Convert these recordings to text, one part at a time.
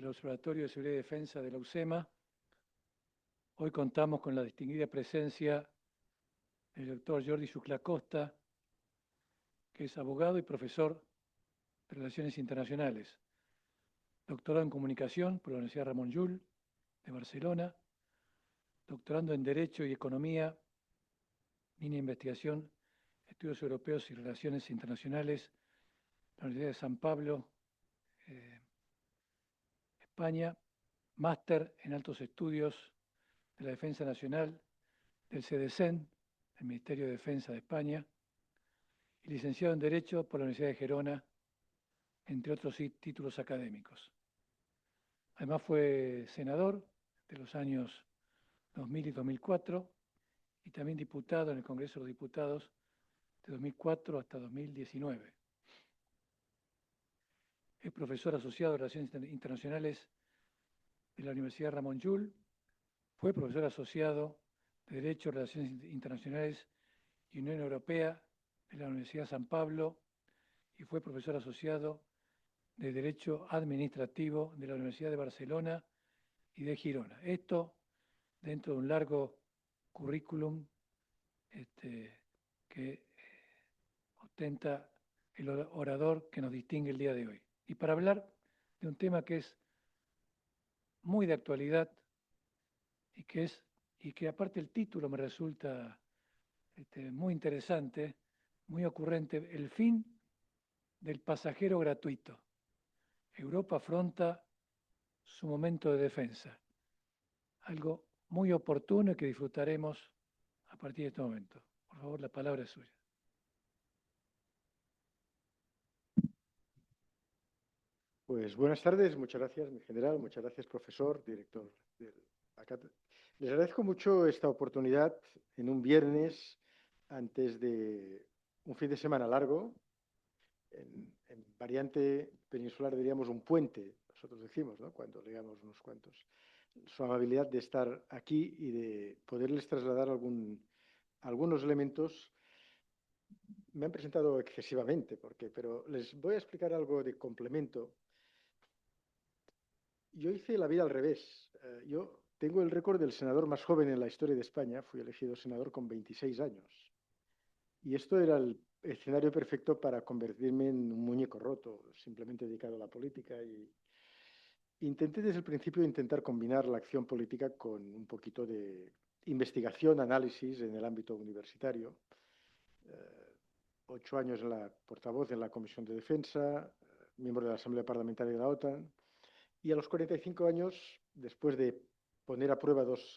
del Observatorio de Seguridad y Defensa de la UCEMA. Hoy contamos con la distinguida presencia del doctor Jordi Xuclà-Costa, que es abogado y profesor de Relaciones Internacionales, doctorado en Comunicación por la Universidad Ramon Llull de Barcelona, doctorando en Derecho y Economía, línea de investigación, Estudios Europeos y Relaciones Internacionales, la Universidad de San Pablo, España, máster en Altos Estudios de la Defensa Nacional del CDCEN, el Ministerio de Defensa de España, y licenciado en Derecho por la Universidad de Gerona, entre otros títulos académicos. Además fue senador de los años 2000 y 2004 y también diputado en el Congreso de los Diputados de 2004 hasta 2019. Es profesor asociado de Relaciones Internacionales de la Universidad Ramon Llull, fue profesor asociado de Derecho, Relaciones Internacionales y Unión Europea de la Universidad San Pablo y fue profesor asociado de Derecho Administrativo de la Universidad de Barcelona y de Girona. Esto dentro de un largo currículum que ostenta el orador que nos distingue el día de hoy. Y para hablar de un tema que es muy de actualidad y que aparte el título me resulta muy interesante, muy ocurrente, el fin del pasajero gratuito. Europa afronta su momento de defensa. Algo muy oportuno y que disfrutaremos a partir de este momento. Por favor, la palabra es suya. Pues buenas tardes, muchas gracias, mi general, muchas gracias, profesor, director de la cátedra. Les agradezco mucho esta oportunidad en un viernes antes de un fin de semana largo. En variante peninsular diríamos un puente, nosotros decimos, ¿no?, cuando leamos unos cuantos. Su amabilidad de estar aquí y de poderles trasladar algunos elementos. Me han presentado excesivamente, pero les voy a explicar algo de complemento. Yo hice la vida al revés. Yo tengo el récord del senador más joven en la historia de España. Fui elegido senador con 26 años. Y esto era el escenario perfecto para convertirme en un muñeco roto, simplemente dedicado a la política. Y intenté desde el principio combinar la acción política con un poquito de investigación, análisis en el ámbito universitario. 8 años en la portavoz en la Comisión de Defensa, miembro de la Asamblea Parlamentaria de la OTAN. Y a los 45 años, después de poner a prueba dos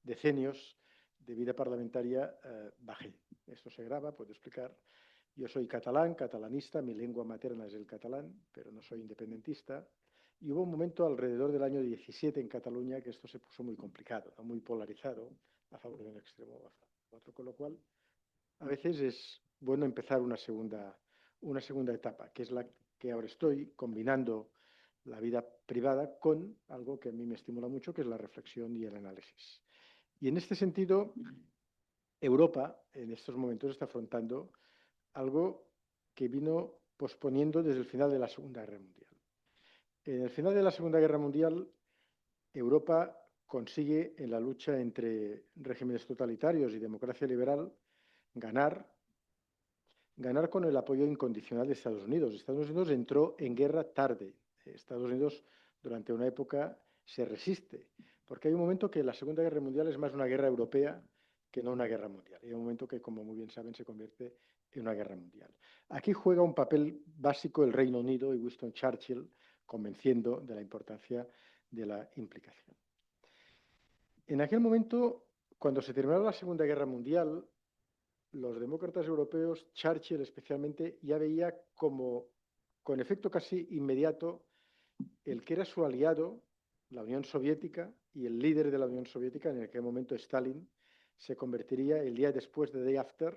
decenios de vida parlamentaria, bajé. Esto se graba, puedo explicar. Yo soy catalán, catalanista, mi lengua materna es el catalán, pero no soy independentista. Y hubo un momento alrededor del año 17 en Cataluña que esto se puso muy complicado, muy polarizado, a favor de un extremo o a favor de otro, con lo cual a veces es bueno empezar una segunda etapa, que es la que ahora estoy combinando la vida privada con algo que a mí me estimula mucho, que es la reflexión y el análisis. Y en este sentido, Europa en estos momentos está afrontando algo que vino posponiendo desde el final de la Segunda Guerra Mundial. En el final de la Segunda Guerra Mundial, Europa consigue, en la lucha entre regímenes totalitarios y democracia liberal, ganar con el apoyo incondicional de Estados Unidos. Estados Unidos entró en guerra tarde. Estados Unidos, durante una época, se resiste, porque hay un momento que la Segunda Guerra Mundial es más una guerra europea que no una guerra mundial. Hay un momento que, como muy bien saben, se convierte en una guerra mundial. Aquí juega un papel básico el Reino Unido y Winston Churchill, convenciendo de la importancia de la implicación. En aquel momento, cuando se terminó la Segunda Guerra Mundial, los demócratas europeos, Churchill especialmente, ya veía como, con efecto casi inmediato, el que era su aliado, la Unión Soviética, y el líder de la Unión Soviética, en aquel momento Stalin, se convertiría el día después, the day after,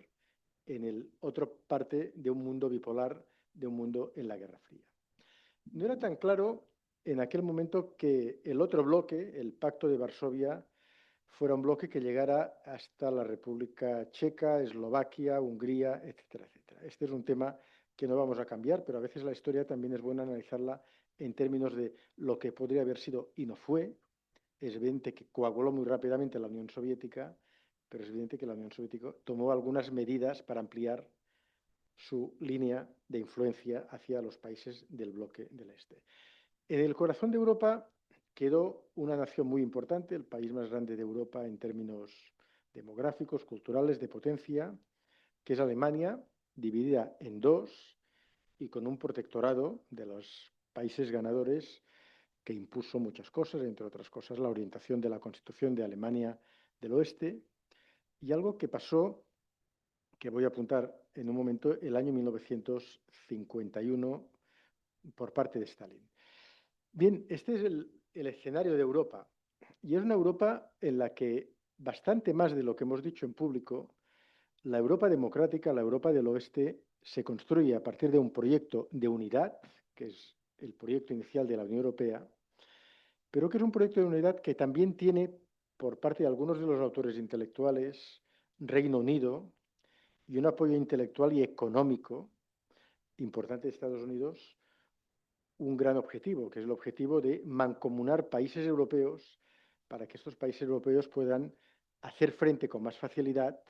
en el otro parte de un mundo bipolar, de un mundo en la Guerra Fría. No era tan claro en aquel momento que el otro bloque, el Pacto de Varsovia, fuera un bloque que llegara hasta la República Checa, Eslovaquia, Hungría, etcétera, etcétera. Este es un tema que no vamos a cambiar, pero a veces la historia también es buena analizarla en términos de lo que podría haber sido y no fue. Es evidente que coaguló muy rápidamente la Unión Soviética, pero es evidente que la Unión Soviética tomó algunas medidas para ampliar su línea de influencia hacia los países del bloque del Este. En el corazón de Europa quedó una nación muy importante, el país más grande de Europa en términos demográficos, culturales, de potencia, que es Alemania, dividida en dos y con un protectorado de los países ganadores que impuso muchas cosas, entre otras cosas la orientación de la Constitución de Alemania del Oeste y algo que pasó, que voy a apuntar en un momento, el año 1951 por parte de Stalin. Bien, este es el escenario de Europa y es una Europa en la que, bastante más de lo que hemos dicho en público, la Europa democrática, la Europa del Oeste, se construye a partir de un proyecto de unidad, que es el proyecto inicial de la Unión Europea, pero que es un proyecto de unidad que también tiene, por parte de algunos de los autores intelectuales, Reino Unido y un apoyo intelectual y económico importante de Estados Unidos, un gran objetivo, que es el objetivo de mancomunar países europeos para que estos países europeos puedan hacer frente con más facilidad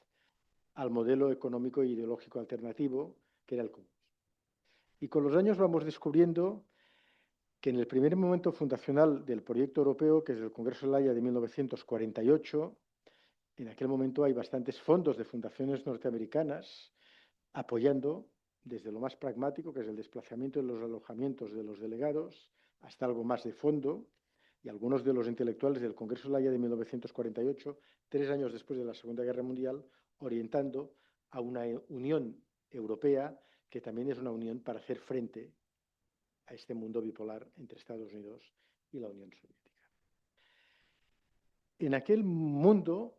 al modelo económico e ideológico alternativo que era el comunismo. Y con los años vamos descubriendo que en el primer momento fundacional del proyecto europeo, que es el Congreso de La Haya de 1948, en aquel momento hay bastantes fondos de fundaciones norteamericanas apoyando desde lo más pragmático, que es el desplazamiento de los alojamientos de los delegados, hasta algo más de fondo, y algunos de los intelectuales del Congreso de La Haya de 1948, 3 años después de la Segunda Guerra Mundial, orientando a una Unión Europea que también es una unión para hacer frente a este mundo bipolar entre Estados Unidos y la Unión Soviética. En aquel mundo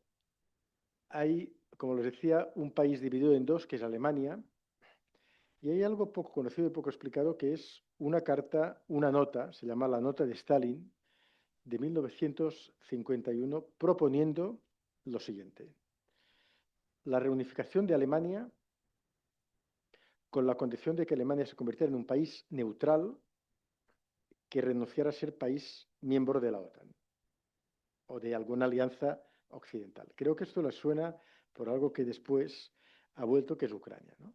hay, como les decía, un país dividido en dos, que es Alemania, y hay algo poco conocido y poco explicado, que es una carta, una nota, se llama la Nota de Stalin, de 1951, proponiendo lo siguiente: la reunificación de Alemania con la condición de que Alemania se convirtiera en un país neutral que renunciara a ser país miembro de la OTAN o de alguna alianza occidental. Creo que esto les suena por algo que después ha vuelto, que es Ucrania, ¿no?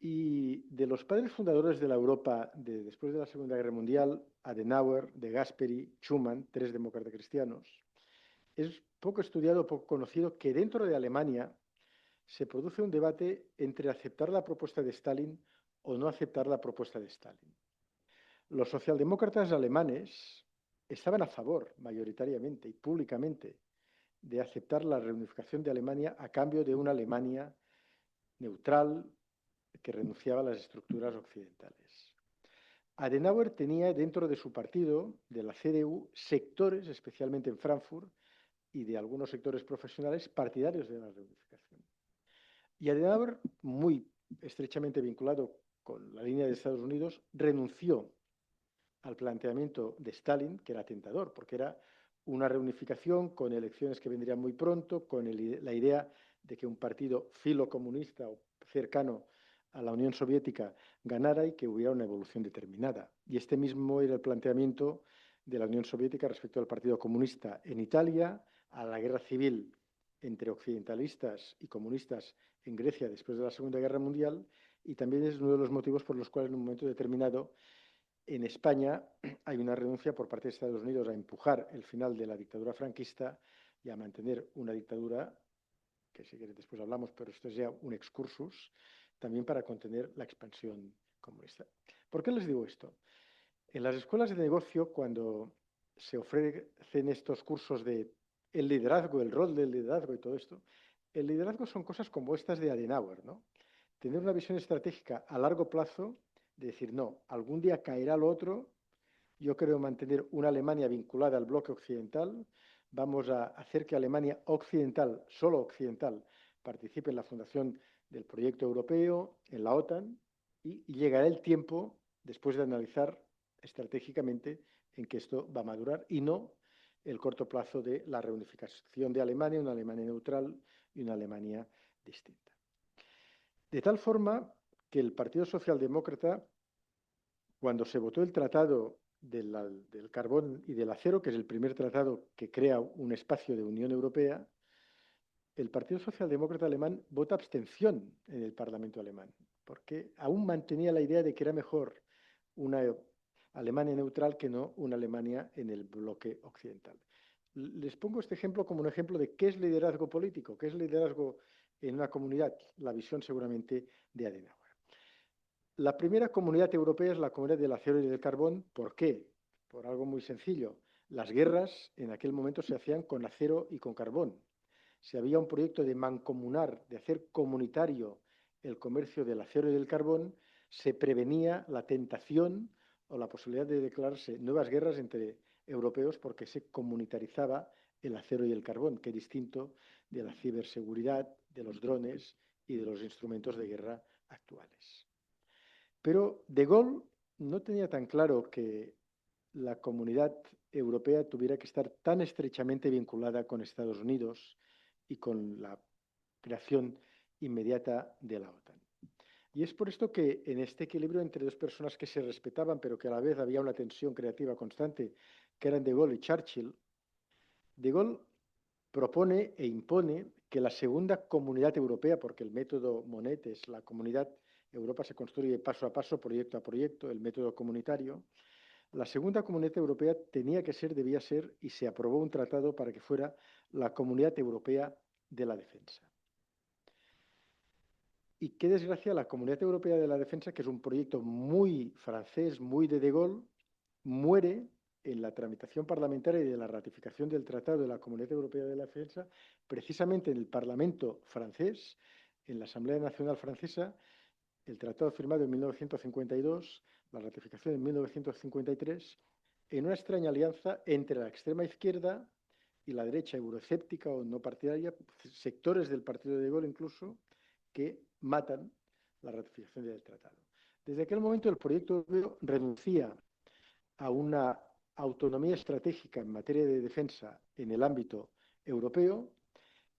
Y de los padres fundadores de la Europa después de la Segunda Guerra Mundial, Adenauer, De Gasperi, Schuman, tres demócratas cristianos, es poco estudiado, poco conocido que dentro de Alemania se produce un debate entre aceptar la propuesta de Stalin o no aceptar la propuesta de Stalin. Los socialdemócratas alemanes estaban a favor, mayoritariamente y públicamente, de aceptar la reunificación de Alemania a cambio de una Alemania neutral que renunciaba a las estructuras occidentales. Adenauer tenía dentro de su partido, de la CDU, sectores, especialmente en Frankfurt, y de algunos sectores profesionales partidarios de la reunificación. Y Adenauer, muy estrechamente vinculado con la línea de Estados Unidos, renunció al planteamiento de Stalin, que era tentador, porque era una reunificación con elecciones que vendrían muy pronto, con la idea de que un partido filocomunista o cercano a la Unión Soviética ganara y que hubiera una evolución determinada. Y este mismo era el planteamiento de la Unión Soviética respecto al Partido Comunista en Italia, a la guerra civil entre occidentalistas y comunistas en Grecia después de la Segunda Guerra Mundial, y también es uno de los motivos por los cuales en un momento determinado en España hay una renuncia por parte de Estados Unidos a empujar el final de la dictadura franquista y a mantener una dictadura, que si queréis después hablamos, pero esto es ya un excursus, también para contener la expansión comunista. ¿Por qué les digo esto? En las escuelas de negocio, cuando se ofrecen estos cursos de el liderazgo, el rol del liderazgo y todo esto, el liderazgo son cosas como estas de Adenauer, ¿no? Tener una visión estratégica a largo plazo, de decir, no, algún día caerá lo otro, yo creo mantener una Alemania vinculada al bloque occidental, vamos a hacer que Alemania occidental, solo occidental, participe en la fundación del proyecto europeo, en la OTAN, y llegará el tiempo, después de analizar estratégicamente, en que esto va a madurar, y no el corto plazo de la reunificación de Alemania, una Alemania neutral y una Alemania distinta. De tal forma que el Partido Socialdemócrata, cuando se votó el tratado del carbón y del acero, que es el primer tratado que crea un espacio de Unión Europea, el Partido Socialdemócrata alemán vota abstención en el Parlamento alemán, porque aún mantenía la idea de que era mejor una Alemania neutral que no una Alemania en el bloque occidental. Les pongo este ejemplo como un ejemplo de qué es liderazgo político, qué es liderazgo en una comunidad, la visión seguramente de Adenauer. La primera comunidad europea es la comunidad del acero y del carbón. ¿Por qué? Por algo muy sencillo. Las guerras en aquel momento se hacían con acero y con carbón. Si había un proyecto de mancomunar, de hacer comunitario el comercio del acero y del carbón, se prevenía la tentación o la posibilidad de declararse nuevas guerras entre europeos porque se comunitarizaba el acero y el carbón, que es distinto de la ciberseguridad, de los drones y de los instrumentos de guerra actuales. Pero De Gaulle no tenía tan claro que la comunidad europea tuviera que estar tan estrechamente vinculada con Estados Unidos y con la creación inmediata de la OTAN. Y es por esto que en este equilibrio entre dos personas que se respetaban, pero que a la vez había una tensión creativa constante, que eran De Gaulle y Churchill, De Gaulle propone e impone que la segunda comunidad europea, porque el método Monet es la comunidad, Europa se construye paso a paso, proyecto a proyecto, el método comunitario, la segunda comunidad europea debía ser, y se aprobó un tratado para que fuera la Comunidad Europea de la Defensa. Y qué desgracia, la Comunidad Europea de la Defensa, que es un proyecto muy francés, muy de Gaulle, muere en la tramitación parlamentaria y de la ratificación del Tratado de la Comunidad Europea de la Defensa, precisamente en el Parlamento francés, en la Asamblea Nacional Francesa, el tratado firmado en 1952, la ratificación en 1953, en una extraña alianza entre la extrema izquierda y la derecha euroescéptica o no partidaria, sectores del partido de Gaulle incluso, que matan la ratificación del tratado. Desde aquel momento el proyecto europeo renuncia a una autonomía estratégica en materia de defensa en el ámbito europeo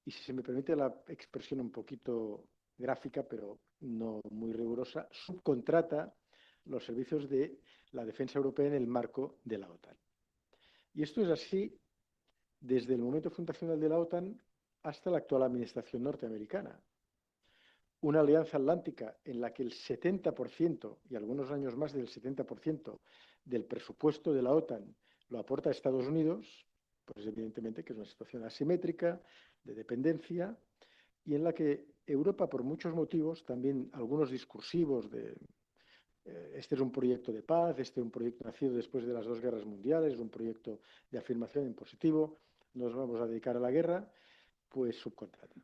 y, si se me permite la expresión un poquito gráfica, pero no muy rigurosa, subcontrata los servicios de la defensa europea en el marco de la OTAN. Y esto es así desde el momento fundacional de la OTAN hasta la actual administración norteamericana. Una alianza atlántica en la que el 70% y algunos años más del 70% del presupuesto de la OTAN lo aporta Estados Unidos, pues evidentemente que es una situación asimétrica, de dependencia, y en la que Europa, por muchos motivos, también algunos discursivos de este es un proyecto de paz, este es un proyecto nacido después de las dos guerras mundiales, es un proyecto de afirmación en positivo, nos vamos a dedicar a la guerra, pues subcontrata.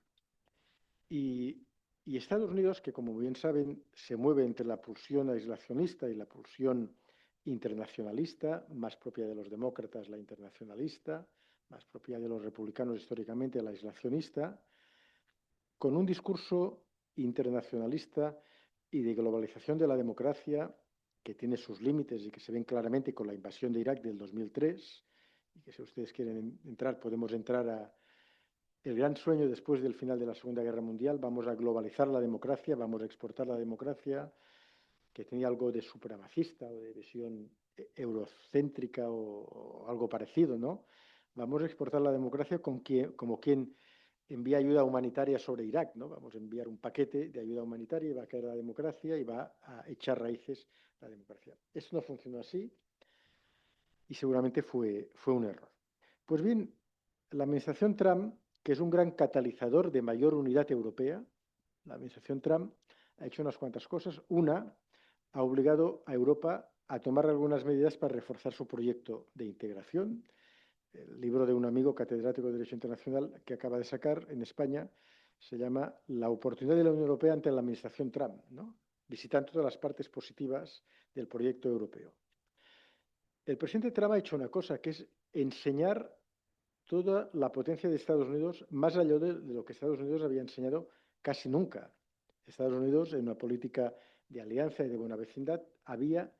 Y Estados Unidos, que como bien saben, se mueve entre la pulsión aislacionista y la pulsión internacionalista, más propia de los demócratas la internacionalista, más propia de los republicanos históricamente la aislacionista, con un discurso internacionalista y de globalización de la democracia que tiene sus límites y que se ven claramente con la invasión de Irak del 2003, y que si ustedes quieren entrar, podemos entrar a el gran sueño después del final de la Segunda Guerra Mundial. Vamos a globalizar la democracia, vamos a exportar la democracia, que tenía algo de supremacista o de visión eurocéntrica o algo parecido, ¿no? Vamos a exportar la democracia como quien envía ayuda humanitaria sobre Irak, ¿no? Vamos a enviar un paquete de ayuda humanitaria y va a caer la democracia y va a echar raíces la democracia. Eso no funcionó así y seguramente fue un error. Pues bien, la administración Trump, que es un gran catalizador de mayor unidad europea, la administración Trump ha hecho unas cuantas cosas. Una, ha obligado a Europa a tomar algunas medidas para reforzar su proyecto de integración. El libro de un amigo catedrático de Derecho Internacional que acaba de sacar en España se llama La oportunidad de la Unión Europea ante la administración Trump, ¿no? Visitando todas las partes positivas del proyecto europeo. El presidente Trump ha hecho una cosa, que es enseñar toda la potencia de Estados Unidos más allá de lo que Estados Unidos había enseñado casi nunca. Estados Unidos, en una política de alianza y de buena vecindad, había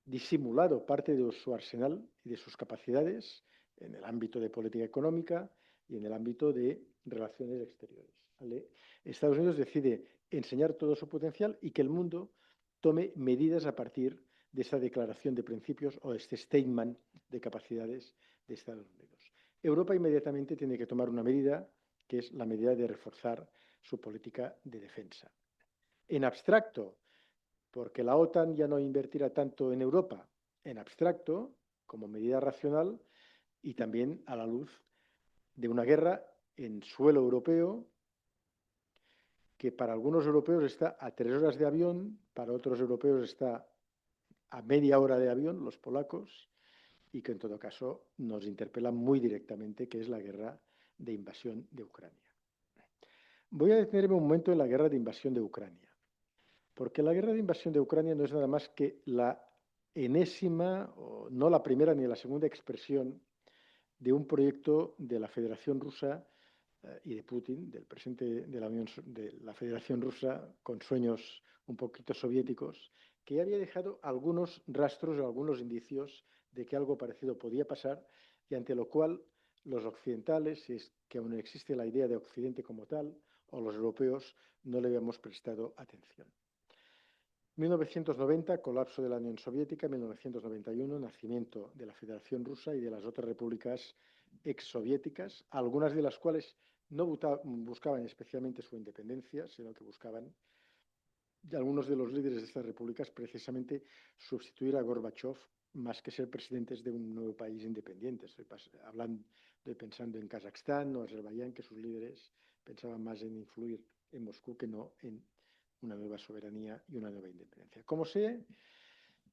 disimulado parte de su arsenal y de sus capacidades en el ámbito de política económica y en el ámbito de relaciones exteriores. ¿vale? Estados Unidos decide enseñar todo su potencial y que el mundo tome medidas a partir de esa declaración de principios o este statement de capacidades de Estados Unidos. Europa inmediatamente tiene que tomar una medida, que es la medida de reforzar su política de defensa. En abstracto, porque la OTAN ya no invertirá tanto en Europa, en abstracto, como medida racional, y también a la luz de una guerra en suelo europeo que para algunos europeos está a 3 horas de avión, para otros europeos está a media hora de avión, los polacos, y que en todo caso nos interpela muy directamente, que es la guerra de invasión de Ucrania. Voy a detenerme un momento en la guerra de invasión de Ucrania, porque la guerra de invasión de Ucrania no es nada más que la enésima, o no la primera ni la segunda expresión de un proyecto de la Federación Rusa y de Putin, del presidente de la Federación Rusa, con sueños un poquito soviéticos, que ya había dejado algunos rastros o algunos indicios de que algo parecido podía pasar y ante lo cual los occidentales, si es que aún existe la idea de Occidente como tal, o los europeos, no le habíamos prestado atención. 1990, colapso de la Unión Soviética, 1991, nacimiento de la Federación Rusa y de las otras repúblicas exsoviéticas, algunas de las cuales no buscaban especialmente su independencia, sino que buscaban, y algunos de los líderes de estas repúblicas, precisamente sustituir a Gorbachev más que ser presidentes de un nuevo país independiente. Estoy pensando en Kazajstán o Azerbaiyán, que sus líderes pensaban más en influir en Moscú que no en una nueva soberanía y una nueva independencia. Como sé,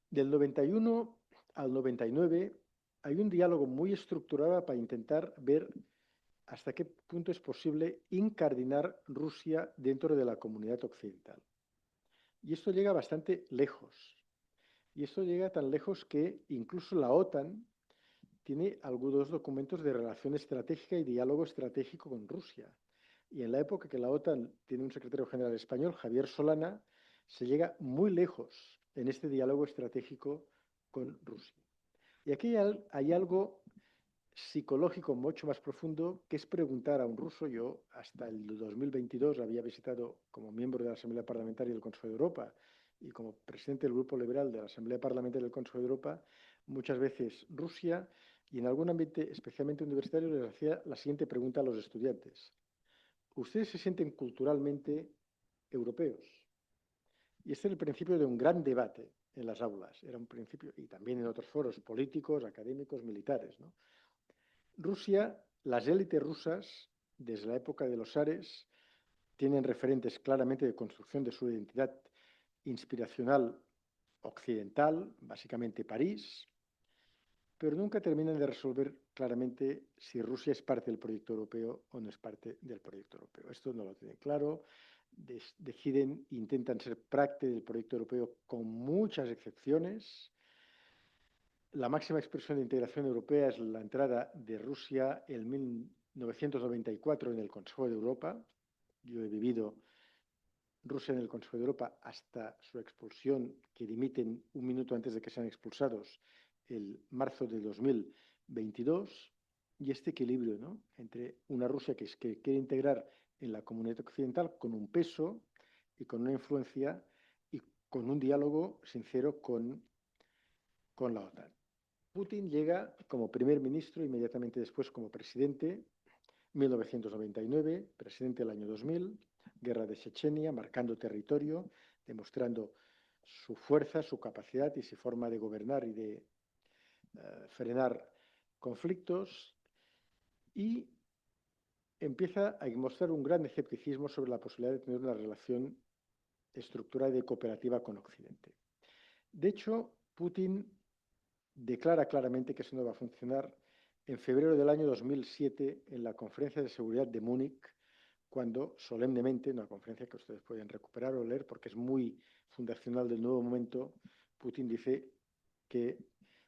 del 91 al 99 hay un diálogo muy estructurado para intentar ver hasta qué punto es posible incardinar Rusia dentro de la comunidad occidental. Y esto llega bastante lejos. Y esto llega tan lejos que incluso la OTAN tiene algunos documentos de relación estratégica y diálogo estratégico con Rusia. Y en la época que la OTAN tiene un secretario general español, Javier Solana, se llega muy lejos en este diálogo estratégico con Rusia. Y aquí hay algo psicológico mucho más profundo, que es preguntar a un ruso. Yo hasta el 2022 había visitado como miembro de la Asamblea Parlamentaria del Consejo de Europa y como presidente del Grupo Liberal de la Asamblea Parlamentaria del Consejo de Europa, muchas veces Rusia, y en algún ambiente especialmente universitario les hacía la siguiente pregunta a los estudiantes. ¿Ustedes se sienten culturalmente europeos? Y este es el principio de un gran debate en las aulas. Era un principio, y también en otros foros políticos, académicos, militares, ¿no? Rusia, las élites rusas, desde la época de los zares, tienen referentes claramente de construcción de su identidad inspiracional occidental, básicamente París, pero nunca terminan de resolver claramente si Rusia es parte del proyecto europeo o no es parte del proyecto europeo. Esto no lo tienen claro. Deciden, intentan ser parte del proyecto europeo con muchas excepciones. La máxima expresión de integración europea es la entrada de Rusia en 1994 en el Consejo de Europa. Yo he vivido Rusia en el Consejo de Europa hasta su expulsión, que dimiten un minuto antes de que sean expulsados, el marzo de 2022, y este equilibrio, ¿no?, entre una Rusia que quiere integrar en la comunidad occidental con un peso y con una influencia y con un diálogo sincero con la OTAN. Putin llega como primer ministro, inmediatamente después como presidente, 1999, presidente del año 2000, guerra de Chechenia, marcando territorio, demostrando su fuerza, su capacidad y su forma de gobernar y de frenar conflictos, y empieza a mostrar un gran escepticismo sobre la posibilidad de tener una relación estructurada y cooperativa con Occidente. De hecho, Putin declara claramente que eso no va a funcionar en febrero del año 2007 en la Conferencia de Seguridad de Múnich, cuando solemnemente, una conferencia que ustedes pueden recuperar o leer porque es muy fundacional del nuevo momento, Putin dice que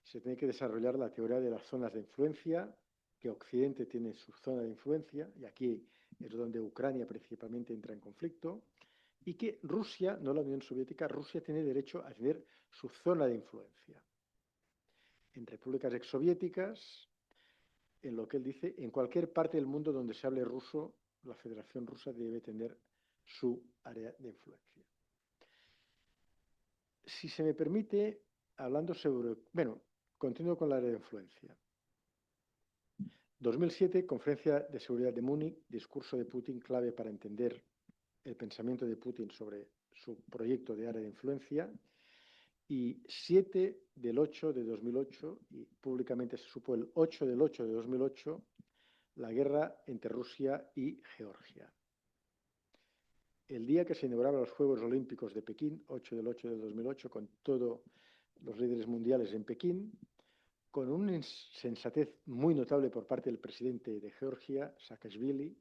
se tiene que desarrollar la teoría de las zonas de influencia, que Occidente tiene su zona de influencia, y aquí es donde Ucrania principalmente entra en conflicto, y que Rusia, no la Unión Soviética, Rusia tiene derecho a tener su zona de influencia en repúblicas exsoviéticas, en lo que él dice, en cualquier parte del mundo donde se hable ruso la Federación Rusa debe tener su área de influencia. Si se me permite, hablando sobre... Bueno, continúo con la área de influencia. 2007, Conferencia de Seguridad de Múnich, discurso de Putin clave para entender el pensamiento de Putin sobre su proyecto de área de influencia. Y 7 del 8 de 2008, y públicamente se supo el 8 del 8 de 2008, la guerra entre Rusia y Georgia. El día que se inauguraban los Juegos Olímpicos de Pekín, 8 del 8 de 2008, con todos los líderes mundiales en Pekín, con una insensatez muy notable por parte del presidente de Georgia, Saakashvili,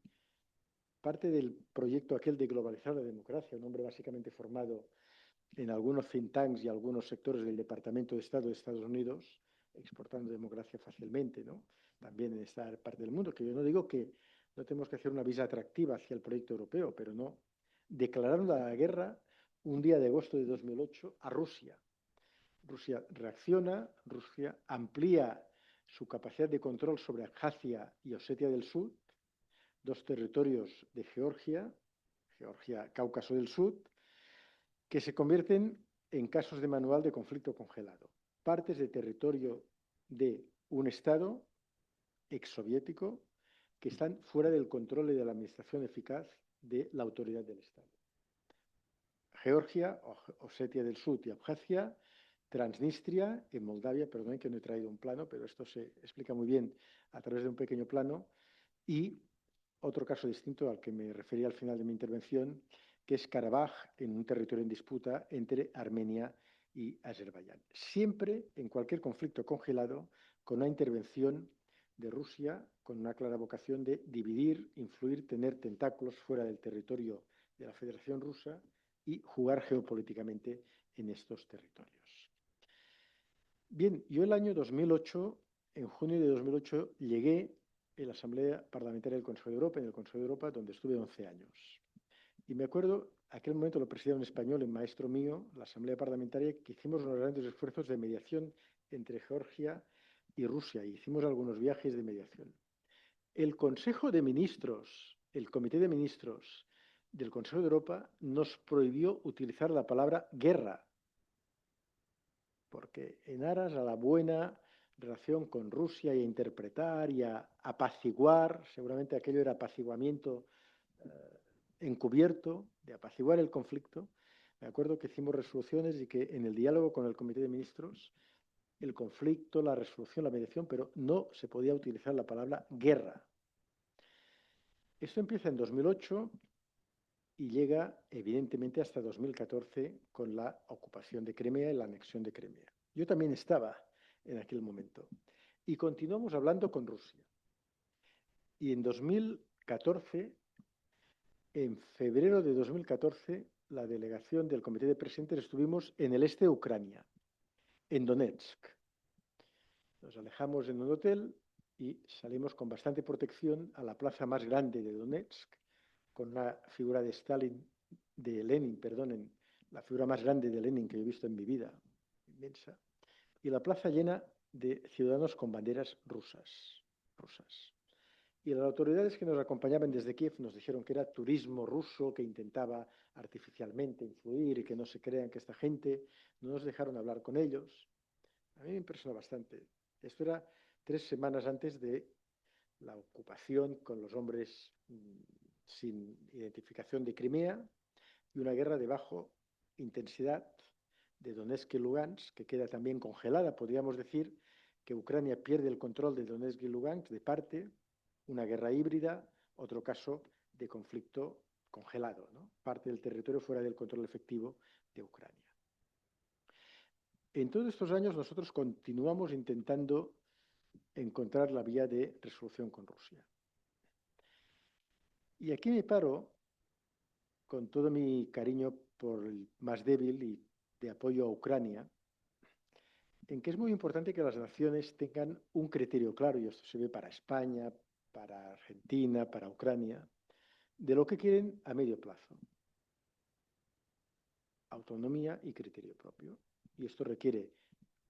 parte del proyecto aquel de globalizar la democracia, un hombre básicamente formado en algunos think tanks y algunos sectores del Departamento de Estado de Estados Unidos, exportando democracia fácilmente, ¿no? También en esta parte del mundo, que yo no digo que no tenemos que hacer una visa atractiva hacia el proyecto europeo, pero no. Declararon la guerra un día de agosto de 2008 a Rusia. Rusia reacciona, Rusia amplía su capacidad de control sobre Abjasia y Osetia del Sur, dos territorios de Georgia, Cáucaso del Sur, que se convierten en casos de manual de conflicto congelado. Partes de territorio de un Estado exsoviético que están fuera del control y de la administración eficaz de la autoridad del Estado. Georgia, Osetia del Sur y Abjasia, Transnistria, en Moldavia, perdón que no he traído un plano, pero esto se explica muy bien a través de un pequeño plano, y otro caso distinto al que me refería al final de mi intervención, que es Karabaj, en un territorio en disputa entre Armenia y Azerbaiyán. Siempre, en cualquier conflicto congelado, con una intervención de Rusia, con una clara vocación de dividir, influir, tener tentáculos fuera del territorio de la Federación Rusa y jugar geopolíticamente en estos territorios. Bien, yo el año 2008, en junio de 2008, llegué en la Asamblea Parlamentaria del Consejo de Europa, en el Consejo de Europa, donde estuve 11 años. Y me acuerdo, aquel momento lo presidía un español, el maestro mío, la Asamblea Parlamentaria, que hicimos unos grandes esfuerzos de mediación entre Georgia y Rusia, y hicimos algunos viajes de mediación. El Consejo de Ministros, el Comité de Ministros del Consejo de Europa, nos prohibió utilizar la palabra guerra, porque en aras a la buena relación con Rusia y a interpretar y a apaciguar, seguramente aquello era apaciguamiento encubierto, de apaciguar el conflicto. Me acuerdo que hicimos resoluciones y que en el diálogo con el Comité de Ministros, el conflicto, la resolución, la mediación, pero no se podía utilizar la palabra guerra. Esto empieza en 2008 y llega evidentemente hasta 2014 con la ocupación de Crimea y la anexión de Crimea. Yo también estaba en aquel momento y continuamos hablando con Rusia. Y en 2014, en febrero de 2014, la delegación del Comité de Presidentes estuvimos en el este de Ucrania, en Donetsk. Nos alejamos en un hotel y salimos con bastante protección a la plaza más grande de Donetsk, con una figura de Lenin, perdonen, la figura más grande de Lenin que he visto en mi vida, inmensa, y la plaza llena de ciudadanos con banderas rusas. Y las autoridades que nos acompañaban desde Kiev nos dijeron que era turismo ruso, que intentaba artificialmente influir y que no se crean que esta gente, no nos dejaron hablar con ellos. A mí me impresionó bastante. Esto era 3 semanas antes de la ocupación con los hombres sin identificación de Crimea y una guerra de baja intensidad de Donetsk y Lugansk, que queda también congelada. Podríamos decir que Ucrania pierde el control de Donetsk y Lugansk de parte, una guerra híbrida, otro caso de conflicto congelado, ¿no? Parte del territorio fuera del control efectivo de Ucrania. En todos estos años nosotros continuamos intentando encontrar la vía de resolución con Rusia. Y aquí me paro con todo mi cariño por el más débil y de apoyo a Ucrania, en que es muy importante que las naciones tengan un criterio claro, y esto se ve para España, para Argentina, para Ucrania, de lo que quieren a medio plazo. Autonomía y criterio propio. Y esto requiere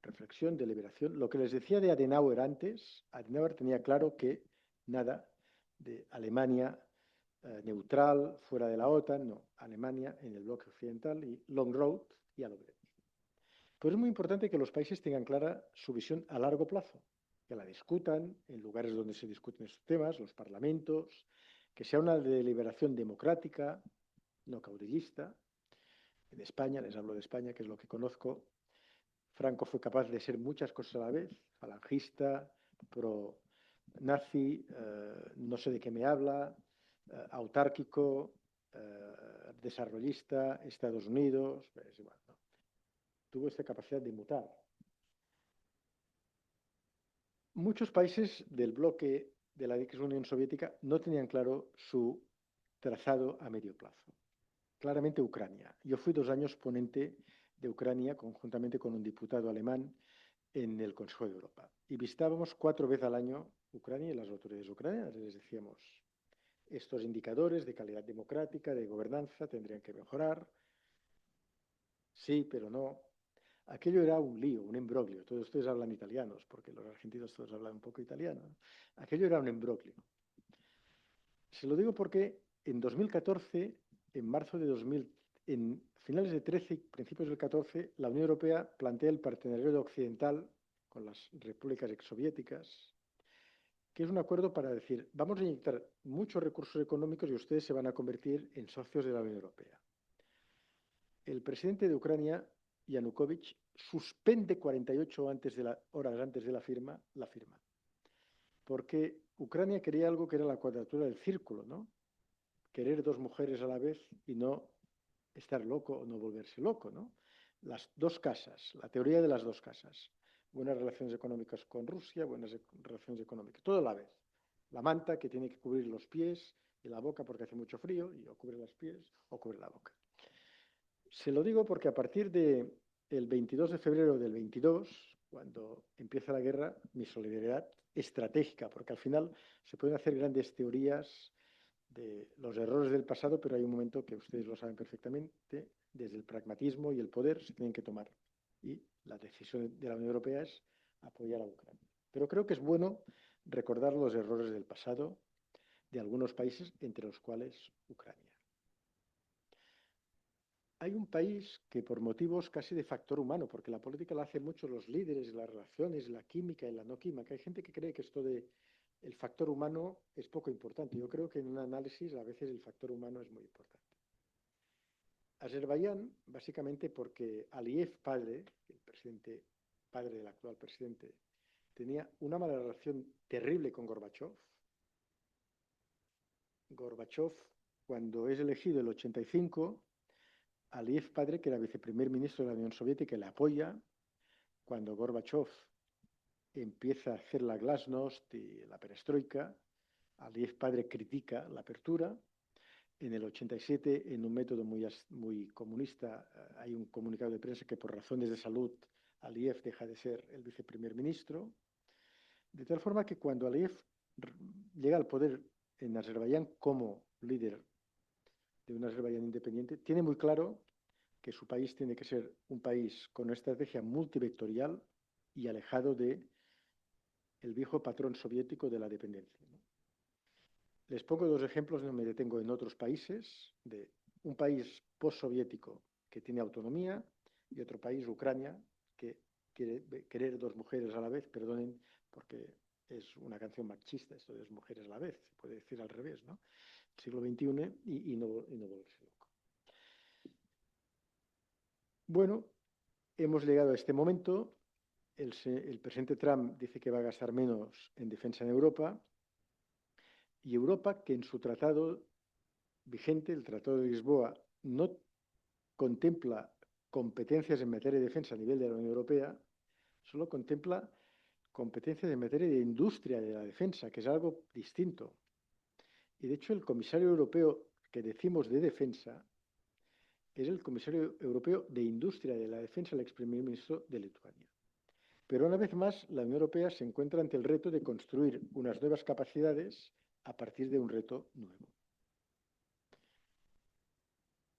reflexión, deliberación. Lo que les decía de Adenauer antes, Adenauer tenía claro que nada de Alemania neutral, fuera de la OTAN, no, Alemania en el bloque occidental y long road, ya lo veremos. Pero es muy importante que los países tengan clara su visión a largo plazo, que la discutan en lugares donde se discuten estos temas, los parlamentos, que sea una deliberación democrática, no caudillista. En España, les hablo de España, que es lo que conozco, Franco fue capaz de ser muchas cosas a la vez, falangista, pro-nazi, no sé de qué me habla, autárquico, desarrollista, Estados Unidos, es igual, ¿no? Tuvo esta capacidad de mutar. Muchos países del bloque de la ex Unión Soviética no tenían claro su trazado a medio plazo. Claramente Ucrania. Yo fui 2 años ponente de Ucrania conjuntamente con un diputado alemán en el Consejo de Europa. Y visitábamos 4 veces al año Ucrania y las autoridades ucranianas. Les decíamos, estos indicadores de calidad democrática, de gobernanza, tendrían que mejorar. Sí, pero no. Aquello era un lío, un imbroglio. Todos ustedes hablan italianos, porque los argentinos todos hablan un poco italiano. Aquello era un imbroglio. Se lo digo porque en 2014, en marzo de 2000, en finales de 13 y principios del 14, la Unión Europea plantea el partenariado occidental con las repúblicas exsoviéticas, que es un acuerdo para decir, vamos a inyectar muchos recursos económicos y ustedes se van a convertir en socios de la Unión Europea. El presidente de Ucrania, Yanukovych, suspende 48 horas antes de la firma, porque Ucrania quería algo que era la cuadratura del círculo, ¿no? Querer 2 mujeres a la vez y no estar loco o no volverse loco, ¿no? Las 2 casas, la teoría de las 2 casas. Buenas relaciones económicas con Rusia, buenas relaciones económicas, todo a la vez. La manta que tiene que cubrir los pies y la boca porque hace mucho frío y o cubre los pies o cubre la boca. Se lo digo porque a partir del 22 de febrero del 22, cuando empieza la guerra, mi solidaridad estratégica, porque al final se pueden hacer grandes teorías de los errores del pasado, pero hay un momento que ustedes lo saben perfectamente, desde el pragmatismo y el poder se tienen que tomar. Y la decisión de la Unión Europea es apoyar a Ucrania. Pero creo que es bueno recordar los errores del pasado de algunos países, entre los cuales Ucrania. Hay un país que por motivos casi de factor humano, porque la política la hacen mucho los líderes, las relaciones, la química y la no química. Hay gente que cree que esto de el factor humano es poco importante. Yo creo que en un análisis a veces el factor humano es muy importante. Azerbaiyán, básicamente porque Aliyev padre, el presidente, padre del actual presidente, tenía una mala relación terrible con Gorbachev. Gorbachev, cuando es elegido el 85, Aliyev padre, que era viceprimer ministro de la Unión Soviética, le apoya. Cuando Gorbachev empieza a hacer la glasnost y la perestroika, Aliyev padre critica la apertura. En el 87, en un método muy comunista, hay un comunicado de prensa que por razones de salud Aliyev deja de ser el viceprimer ministro. De tal forma que cuando Aliyev llega al poder en Azerbaiyán como líder de un Azerbaiyán independiente, tiene muy claro que su país tiene que ser un país con una estrategia multivectorial y alejado del viejo patrón soviético de la dependencia, ¿no? Les pongo 2 ejemplos, no me detengo en otros países, de un país postsoviético que tiene autonomía y otro país, Ucrania, que quiere querer 2 mujeres a la vez, perdonen, porque es una canción machista, esto de 2 mujeres a la vez, se puede decir al revés, ¿no? Siglo XXI y no volverse loco. Bueno, hemos llegado a este momento. El presidente Trump dice que va a gastar menos en defensa en Europa y Europa, que en su tratado vigente, el Tratado de Lisboa, no contempla competencias en materia de defensa a nivel de la Unión Europea, solo contempla competencias en materia de industria de la defensa, que es algo distinto. Y de hecho el comisario europeo que decimos de defensa es el comisario europeo de industria de la defensa, el ex primer ministro de Lituania. Pero una vez más, la Unión Europea se encuentra ante el reto de construir unas nuevas capacidades a partir de un reto nuevo.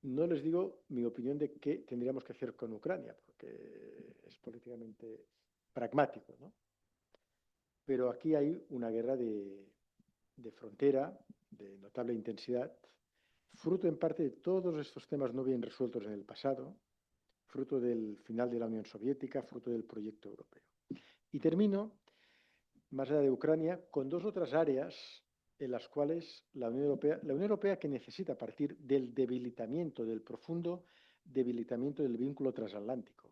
No les digo mi opinión de qué tendríamos que hacer con Ucrania, porque es políticamente pragmático, ¿no? Pero aquí hay una guerra de frontera de notable intensidad, fruto en parte de todos estos temas no bien resueltos en el pasado, fruto del final de la Unión Soviética, fruto del proyecto europeo. Y termino, más allá de Ucrania, con dos otras áreas en las cuales la Unión Europea que necesita partir del debilitamiento, del profundo debilitamiento del vínculo transatlántico.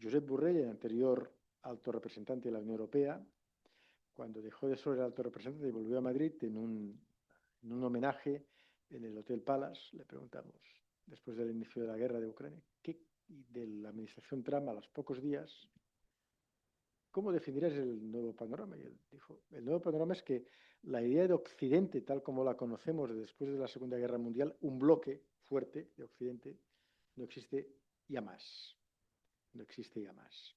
Josep Borrell, el anterior alto representante de la Unión Europea, cuando dejó de ser el alto representante y volvió a Madrid en un homenaje en el Hotel Palace, le preguntamos, después del inicio de la guerra de Ucrania, de la administración Trump a los pocos días, ¿cómo definirías el nuevo panorama? Y él dijo, el nuevo panorama es que la idea de Occidente, tal como la conocemos después de la Segunda Guerra Mundial, un bloque fuerte de Occidente, no existe ya más. No existe ya más.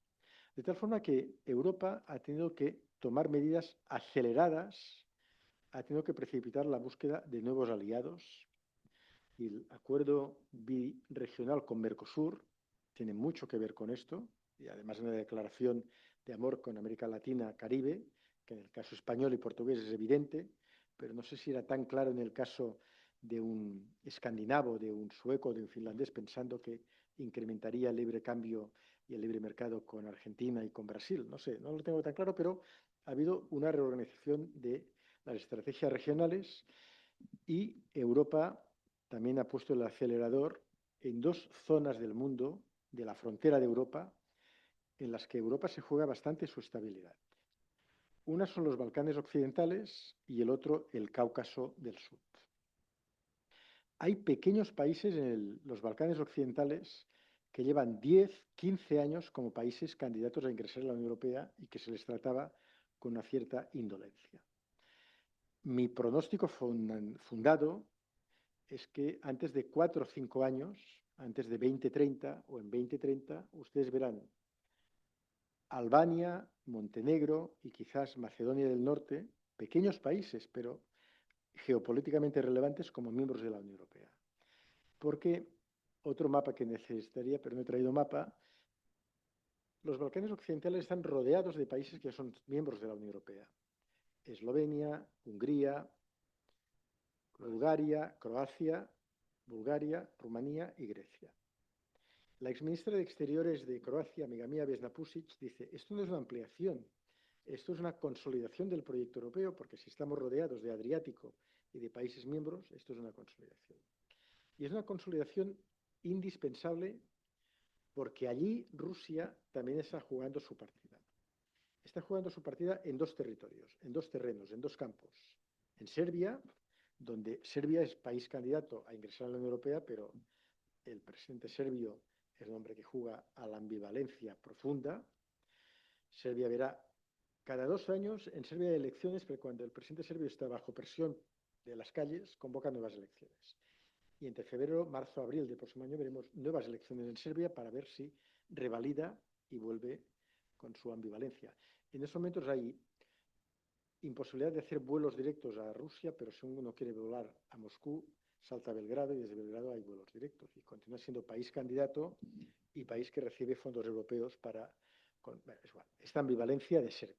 De tal forma que Europa ha tenido que tomar medidas aceleradas, ha tenido que precipitar la búsqueda de nuevos aliados. Y el acuerdo birregional con Mercosur tiene mucho que ver con esto, y además una declaración de amor con América Latina, Caribe, que en el caso español y portugués es evidente, pero no sé si era tan claro en el caso de un escandinavo, de un sueco, de un finlandés, pensando que incrementaría el libre cambio y el libre mercado con Argentina y con Brasil. No sé, no lo tengo tan claro, pero ha habido una reorganización de las estrategias regionales y Europa también ha puesto el acelerador en dos zonas del mundo, de la frontera de Europa, en las que Europa se juega bastante su estabilidad. Una son los Balcanes occidentales y el otro el Cáucaso del Sur. Hay pequeños países en los Balcanes occidentales que llevan 10, 15 años como países candidatos a ingresar en la Unión Europea y que se les trataba con una cierta indolencia. Mi pronóstico fundado es que antes de 4 o 5 años, antes de 2030 o en 2030, ustedes verán Albania, Montenegro y quizás Macedonia del Norte, pequeños países, pero geopolíticamente relevantes como miembros de la Unión Europea. Porque otro mapa que necesitaría, pero no he traído mapa, los Balcanes occidentales están rodeados de países que son miembros de la Unión Europea. Eslovenia, Hungría, Bulgaria, Croacia, Bulgaria, Rumanía y Grecia. La exministra de Exteriores de Croacia, amiga mía, Vesna Pusic, dice, esto no es una ampliación, esto es una consolidación del proyecto europeo, porque si estamos rodeados de Adriático y de países miembros, esto es una consolidación. Y es una consolidación indispensable porque allí Rusia también está jugando su partida. Está jugando su partida en dos territorios, en dos terrenos, en dos campos. En Serbia, donde Serbia es país candidato a ingresar a la Unión Europea, pero el presidente serbio es un hombre que juega a la ambivalencia profunda. Serbia verá cada 2 años, en Serbia hay elecciones, pero cuando el presidente serbio está bajo presión de las calles, convoca nuevas elecciones. Y entre febrero, marzo, abril del próximo año veremos nuevas elecciones en Serbia para ver si revalida y vuelve con su ambivalencia. En estos momentos hay imposibilidad de hacer vuelos directos a Rusia, pero si uno quiere volar a Moscú, salta a Belgrado y desde Belgrado hay vuelos directos. Y continúa siendo país candidato y país que recibe fondos europeos para esta ambivalencia de Serbia.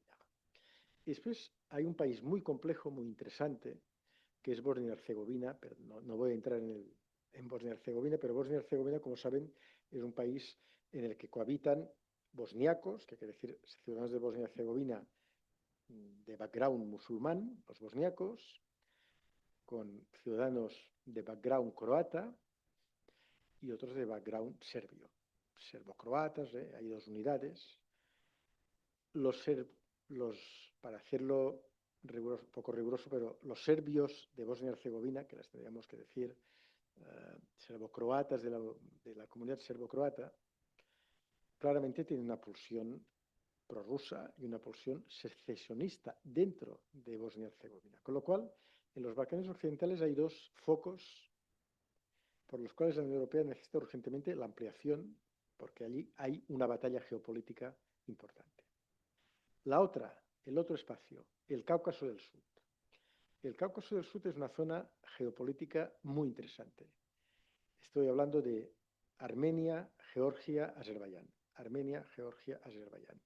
Y después hay un país muy complejo, muy interesante, que es Bosnia y Herzegovina, pero no voy a entrar en Bosnia y Herzegovina, pero Bosnia y Herzegovina, como saben, es un país en el que cohabitan bosniacos, que quiere decir ciudadanos de Bosnia y Herzegovina de background musulmán, los bosniacos, con ciudadanos de background croata y otros de background serbio. Serbo-croatas, hay dos unidades. Para hacerlo poco riguroso, pero los serbios de Bosnia y Herzegovina, que las tendríamos que decir serbo-croatas de la comunidad serbo-croata, claramente tienen una pulsión prorrusa y una pulsión secesionista dentro de Bosnia y Herzegovina. Con lo cual, en los Balcanes occidentales hay dos focos por los cuales la Unión Europea necesita urgentemente la ampliación, porque allí hay una batalla geopolítica importante. El otro espacio, el Cáucaso del Sur. El Cáucaso del Sur es una zona geopolítica muy interesante. Estoy hablando de Armenia, Georgia, Azerbaiyán. Armenia, Georgia, Azerbaiyán.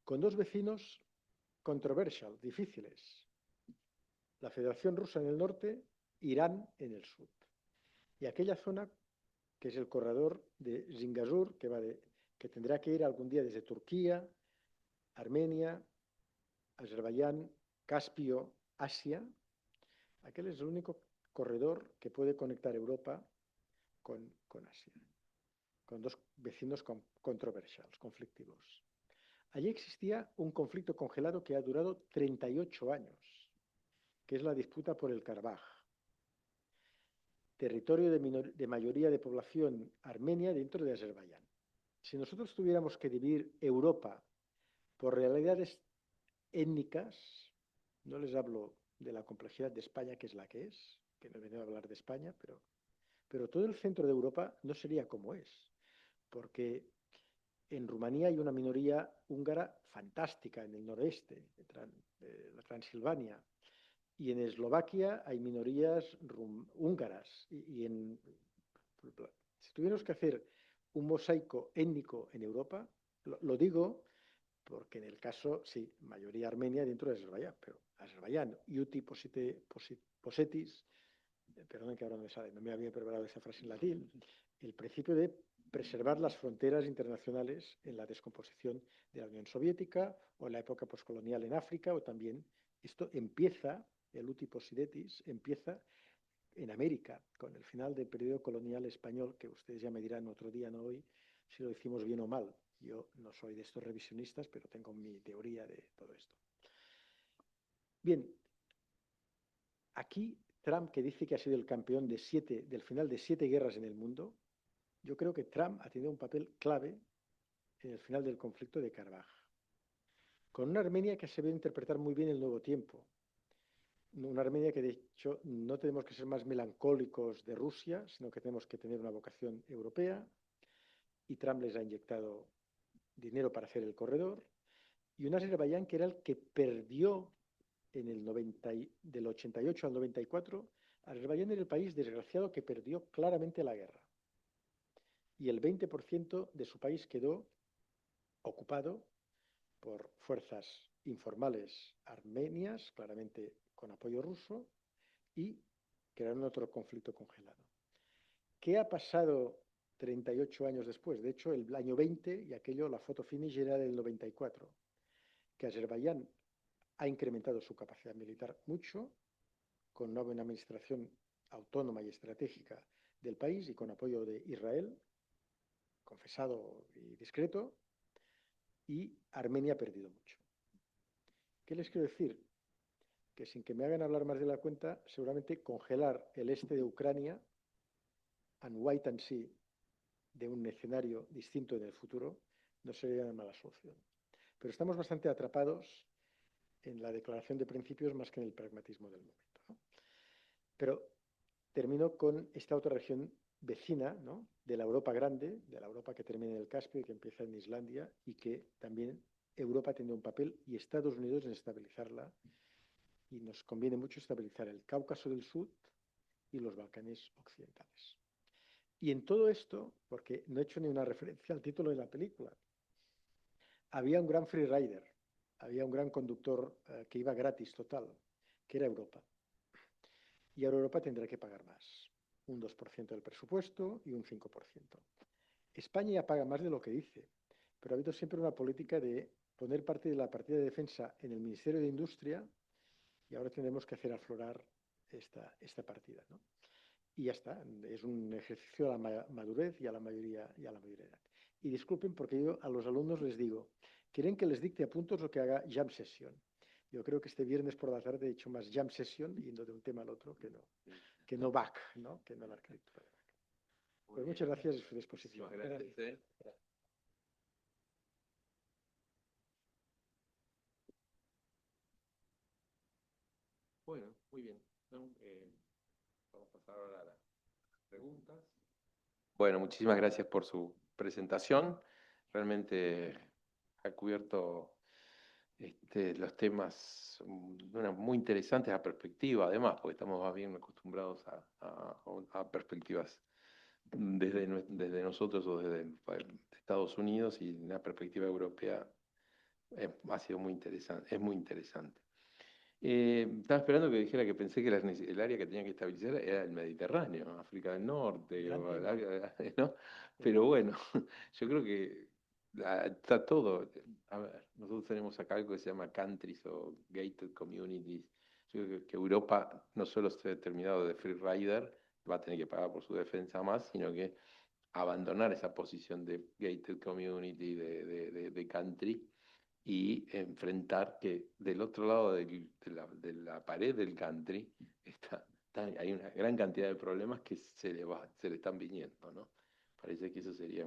Con dos vecinos controversial, difíciles. la Federación Rusa en el norte, Irán en el sur. Y aquella zona, que es el corredor de Zingazur, que tendrá que ir algún día desde Turquía, Armenia, Azerbaiyán, Caspio, Asia. Aquel es el único corredor que puede conectar Europa con Asia, con dos vecinos controversiales, conflictivos. Allí existía un conflicto congelado que ha durado 38 años, que es la disputa por el Karabaj, territorio de mayoría de población armenia dentro de Azerbaiyán. Si nosotros tuviéramos que dividir Europa por realidades étnicas, no les hablo de la complejidad de España, que es la que es, que no he venido a hablar de España, pero todo el centro de Europa no sería como es, porque en Rumanía hay una minoría húngara fantástica en el noreste, de la Transilvania, y en Eslovaquia hay minorías húngaras. Si tuviéramos que hacer un mosaico étnico en Europa, lo digo porque en el caso, sí, mayoría armenia dentro de Azerbaiyán, pero Azerbaiyán, iuti posetis, perdón que ahora no me sale, no me había preparado esa frase en latín, el principio de preservar las fronteras internacionales en la descomposición de la Unión Soviética o en la época postcolonial en África, o también esto empieza, el uti possidetis, empieza en América, con el final del periodo colonial español, que ustedes ya me dirán otro día, no hoy, si lo hicimos bien o mal. Yo no soy de estos revisionistas, pero tengo mi teoría de todo esto. Bien, aquí Trump, que dice que ha sido el campeón del final de 7 guerras en el mundo, yo creo que Trump ha tenido un papel clave en el final del conflicto de Karabaj, con una Armenia que se ve interpretar muy bien el nuevo tiempo. Una Armenia que, de hecho, no tenemos que ser más melancólicos de Rusia, sino que tenemos que tener una vocación europea, y Trump les ha inyectado dinero para hacer el corredor, y un Azerbaiyán que era el que perdió en el del 88 al 94, Azerbaiyán era el país desgraciado que perdió claramente la guerra. Y el 20% de su país quedó ocupado por fuerzas informales armenias, claramente con apoyo ruso, y crearon otro conflicto congelado. ¿Qué ha pasado 38 años después? De hecho, el año 20, y aquello, la foto finish era del 94, que Azerbaiyán ha incrementado su capacidad militar mucho, con una buena administración autónoma y estratégica del país y con apoyo de Israel, confesado y discreto, y Armenia ha perdido mucho. ¿Qué les quiero decir? Que sin que me hagan hablar más de la cuenta, seguramente congelar el este de Ucrania and wait and see de un escenario distinto en el futuro no sería una mala solución. Pero estamos bastante atrapados en la declaración de principios más que en el pragmatismo del momento, ¿no? Pero termino con esta otra región vecina, ¿no?, de la Europa grande, de la Europa que termina en el Caspio y que empieza en Islandia, y que también Europa tiene un papel y Estados Unidos en estabilizarla, y nos conviene mucho estabilizar el Cáucaso del Sur y los Balcanes occidentales. Y en todo esto, porque no he hecho ni una referencia al título de la película, había un gran freerider, había un gran conductor que iba gratis total, que era Europa. Y ahora Europa tendrá que pagar más, un 2% del presupuesto y un 5%. España ya paga más de lo que dice, pero ha habido siempre una política de poner parte de la partida de defensa en el Ministerio de Industria, y ahora tendremos que hacer aflorar esta partida, ¿no? Y ya está, es un ejercicio a la madurez y a la mayoría edad. Y disculpen porque yo a los alumnos les digo, ¿quieren que les dicte apuntos o que haga jam session? Yo creo que este viernes por la tarde he hecho más jam session, yendo de un tema al otro, que no back, ¿no?, que no la arquitectura de back. Pues muchas gracias por su disposición. Gracias. Bueno, muy bien, ¿no? Vamos a pasar ahora a las preguntas. Bueno, muchísimas gracias por su presentación. Realmente ha cubierto los temas muy interesantes a perspectiva, además, porque estamos más bien acostumbrados a perspectivas desde nosotros o desde Estados Unidos, y la perspectiva europea ha sido muy interesante, es muy interesante. Estaba esperando que dijera que pensé que el área que tenía que estabilizar era el Mediterráneo, África del Norte, o ¿no? Pero bueno, yo creo que está todo. A ver, nosotros tenemos acá algo que se llama countries o gated communities. Yo creo que Europa no solo se ha terminado de free rider, va a tener que pagar por su defensa más, sino que abandonar esa posición de gated community, de country, y enfrentar que del otro lado de la pared del country hay una gran cantidad de problemas que se le están viniendo, ¿no? Parece que eso sería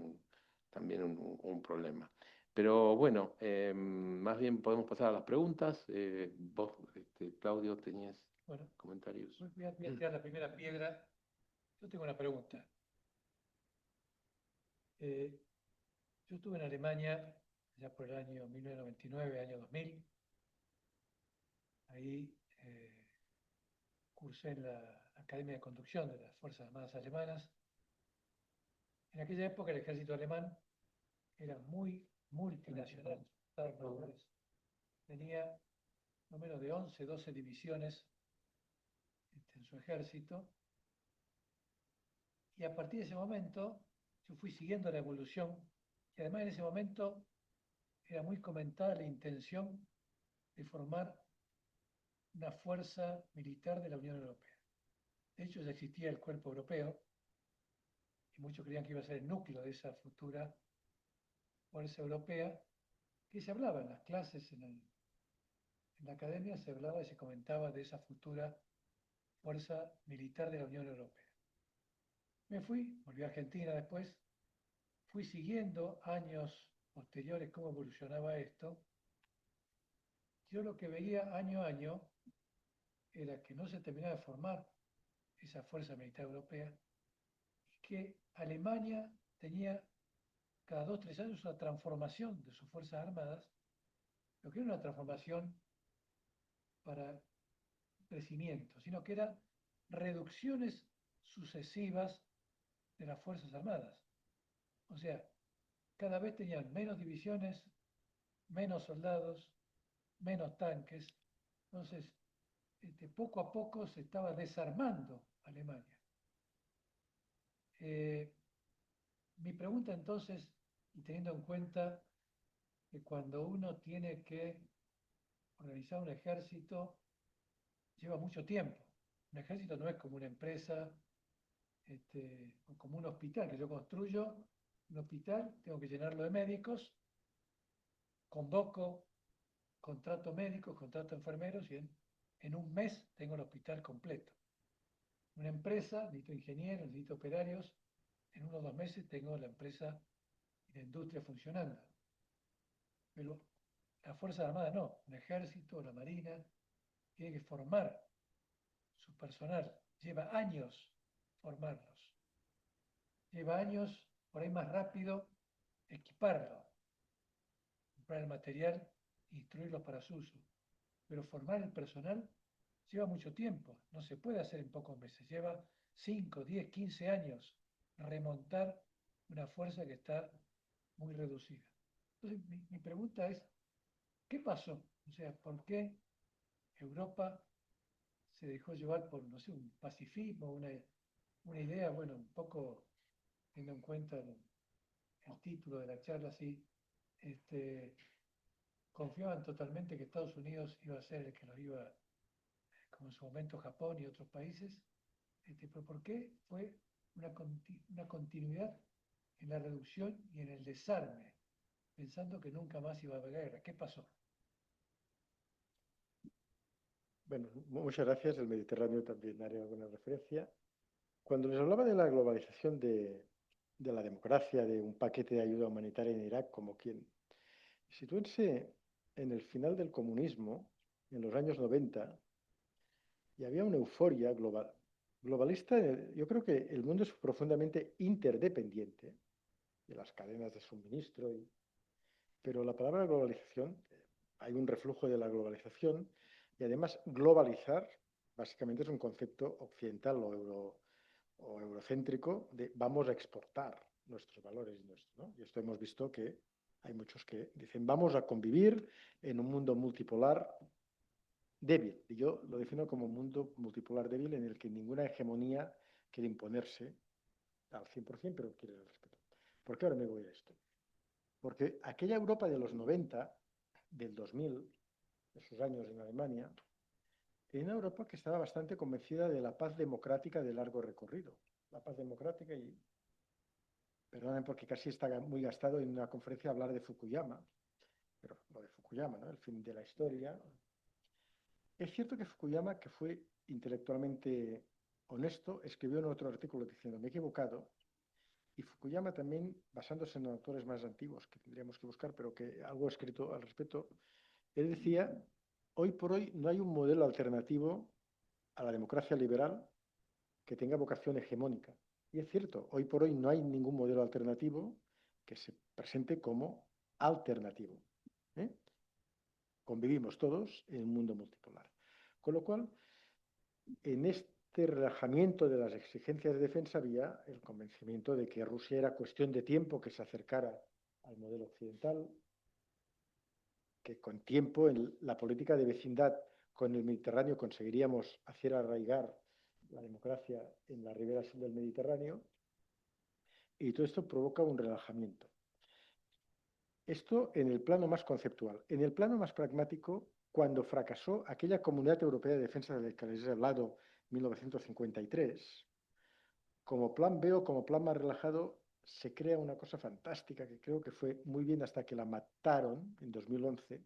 también un problema. Pero bueno, más bien podemos pasar a las preguntas. Vos, Claudio, tenías Bueno, comentarios. voy a tirar la primera piedra. Yo tengo una pregunta. Yo estuve en Alemania ya por el año 1999, año 2000. Ahí cursé en la Academia de Conducción de las Fuerzas Armadas Alemanas. En aquella época el ejército alemán era muy multinacional. Tenía no menos de 11, 12 divisiones en su ejército. Y a partir de ese momento yo fui siguiendo la evolución y además en ese momento era muy comentada la intención de formar una fuerza militar de la Unión Europea. De hecho, ya existía el Cuerpo Europeo y muchos creían que iba a ser el núcleo de esa futura fuerza europea, que se hablaba en las clases, en la academia se hablaba y se comentaba de esa futura fuerza militar de la Unión Europea. Me fui, volví a Argentina después, fui siguiendo años posteriores cómo evolucionaba esto. Yo lo que veía año a año era que no se terminaba de formar esa fuerza militar europea y que Alemania tenía cada 2 o 3 años una transformación de sus fuerzas armadas, lo que era una transformación para crecimiento, sino que eran reducciones sucesivas de las Fuerzas Armadas. O sea, cada vez tenían menos divisiones, menos soldados, menos tanques. Entonces, poco a poco se estaba desarmando Alemania. Mi pregunta entonces, y teniendo en cuenta que cuando uno tiene que organizar un ejército, lleva mucho tiempo. Un ejército no es como una empresa, o como un hospital, que yo construyo un hospital, tengo que llenarlo de médicos, convoco, contrato médicos, contrato enfermeros y en un mes tengo el hospital completo. Una empresa, necesito ingenieros, necesito operarios, en 1 o 2 meses tengo la empresa y la industria funcionando. Pero la Fuerza Armada no, un ejército, la marina, tiene que formar su personal, lleva años formarlos, lleva años, por ahí más rápido, equiparlo, comprar el material, instruirlos para su uso. Pero formar el personal lleva mucho tiempo, no se puede hacer en pocos meses, lleva 5, 10, 15 años remontar una fuerza que está muy reducida. Entonces, mi pregunta es, ¿qué pasó? O sea, ¿por qué Europa se dejó llevar por, no sé, un pacifismo, una idea, bueno, un poco teniendo en cuenta el título de la charla, así, confiaban totalmente que Estados Unidos iba a ser el que los iba, como en su momento Japón y otros países, pero ¿por qué fue una continuidad en la reducción y en el desarme, pensando que nunca más iba a haber guerra? ¿Qué pasó? Bueno, muchas gracias. El Mediterráneo también haré alguna referencia. Cuando les hablaba de la globalización de la democracia, de un paquete de ayuda humanitaria en Irak, como quien sitúense en el final del comunismo, en los años 90, y había una euforia globalista. Yo creo que el mundo es profundamente interdependiente de las cadenas de suministro, pero la palabra globalización, hay un reflujo de la globalización, y además globalizar básicamente es un concepto occidental o eurocéntrico de vamos a exportar nuestros valores, ¿no? Y esto hemos visto que hay muchos que dicen vamos a convivir en un mundo multipolar débil. Y yo lo defino como un mundo multipolar débil en el que ninguna hegemonía quiere imponerse al 100%, pero quiere el respeto. ¿Por qué ahora me voy a esto? Porque aquella Europa de los 90, del 2000, esos años en Alemania, era una Europa que estaba bastante convencida de la paz democrática de largo recorrido. La paz democrática y, perdónenme porque casi está muy gastado en una conferencia hablar de Fukuyama, pero lo de Fukuyama, ¿no? El fin de la historia. Es cierto que Fukuyama, que fue intelectualmente honesto, escribió en otro artículo diciendo, me he equivocado, y Fukuyama también, basándose en autores más antiguos que tendríamos que buscar, pero que algo escrito al respecto, él decía, hoy por hoy no hay un modelo alternativo a la democracia liberal que tenga vocación hegemónica. Y es cierto, hoy por hoy no hay ningún modelo alternativo que se presente como alternativo. ¿eh? Convivimos todos en un mundo multipolar. Con lo cual, en este relajamiento de las exigencias de defensa había el convencimiento de que Rusia era cuestión de tiempo que se acercara al modelo occidental, que con tiempo en la política de vecindad con el Mediterráneo conseguiríamos hacer arraigar la democracia en la ribera sur del Mediterráneo, y todo esto provoca un relajamiento. Esto en el plano más conceptual. En el plano más pragmático, cuando fracasó aquella Comunidad Europea de Defensa de la que les he hablado, 1953, como plan B o como plan más relajado, se crea una cosa fantástica que creo que fue muy bien hasta que la mataron en 2011,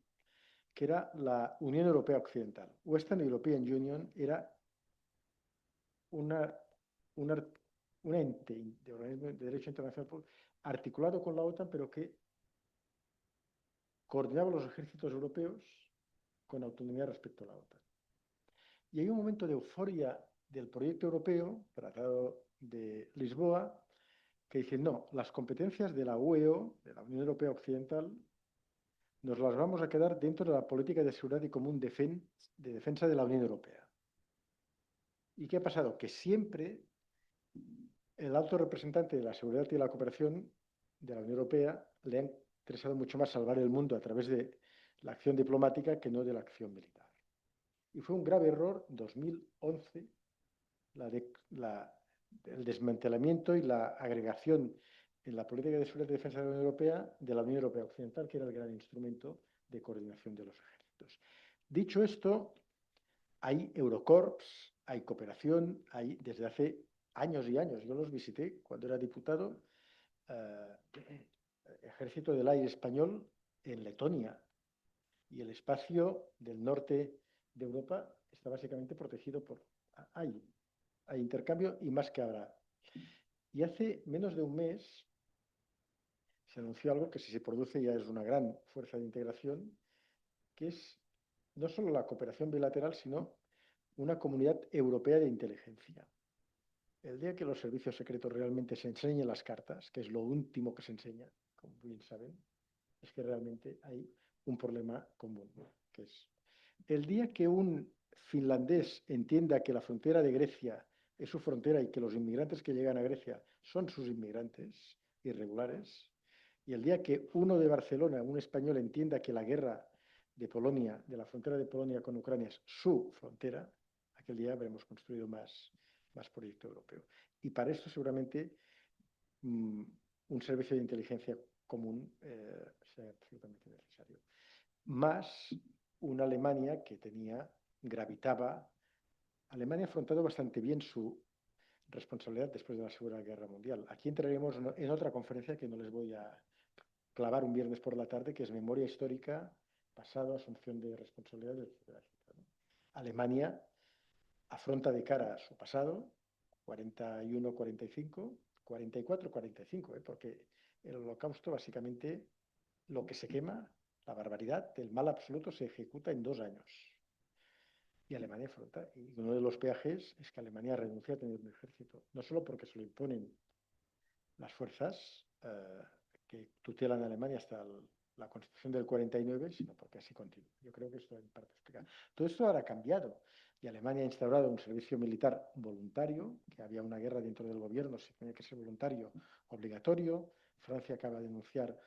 que era la Unión Europea Occidental. Western European Union era una, un ente de organismo de derecho internacional articulado con la OTAN, pero que coordinaba los ejércitos europeos con autonomía respecto a la OTAN. Y hay un momento de euforia del proyecto europeo, Tratado de Lisboa, que dice, no, las competencias de la UEO, de la Unión Europea Occidental, nos las vamos a quedar dentro de la política de seguridad y común de defensa de la Unión Europea. ¿Y qué ha pasado? Que siempre el alto representante de la seguridad y la cooperación de la Unión Europea le ha interesado mucho más salvar el mundo a través de la acción diplomática que no de la acción militar. Y fue un grave error, 2011, el desmantelamiento y la agregación en la política de seguridad y defensa de la Unión Europea de la Unión Europea Occidental, que era el gran instrumento de coordinación de los ejércitos. Dicho esto, hay Eurocorps, hay cooperación, hay desde hace años y años. Yo los visité cuando era diputado, Ejército del Aire Español en Letonia, y el espacio del norte de Europa está básicamente protegido por... Hay intercambio y más que habrá. Y hace menos de un mes se anunció algo que si se produce ya es una gran fuerza de integración, que es no solo la cooperación bilateral, sino una comunidad europea de inteligencia. El día que los servicios secretos realmente se enseñen las cartas, que es lo último que se enseña, como bien saben, es que realmente hay un problema común, ¿no? Que es el día que un finlandés entienda que la frontera de Grecia es su frontera y que los inmigrantes que llegan a Grecia son sus inmigrantes irregulares, y el día que uno de Barcelona, un español, entienda que la guerra de Polonia, de la frontera de Polonia con Ucrania es su frontera, aquel día habremos construido más proyecto europeo. Y para esto seguramente un servicio de inteligencia común sea absolutamente necesario. Más una Alemania que gravitaba. Alemania ha afrontado bastante bien su responsabilidad después de la Segunda Guerra Mundial. Aquí entraremos en otra conferencia que no les voy a clavar un viernes por la tarde, que es Memoria Histórica, Pasado, Asunción de Responsabilidades, etc. Alemania afronta de cara a su pasado, 41-45, 44-45, porque el Holocausto básicamente lo que se quema, la barbaridad del mal absoluto, se ejecuta en 2 años. Y Alemania afronta. Y uno de los peajes es que Alemania renuncia a tener un ejército, no solo porque se lo imponen las fuerzas que tutelan a Alemania hasta la Constitución del 49, sino porque así continúa. Yo creo que esto en parte explica. Todo esto ahora ha cambiado y Alemania ha instaurado un servicio militar voluntario, que había una guerra dentro del gobierno, si tenía que ser voluntario, obligatorio. Francia acaba de anunciar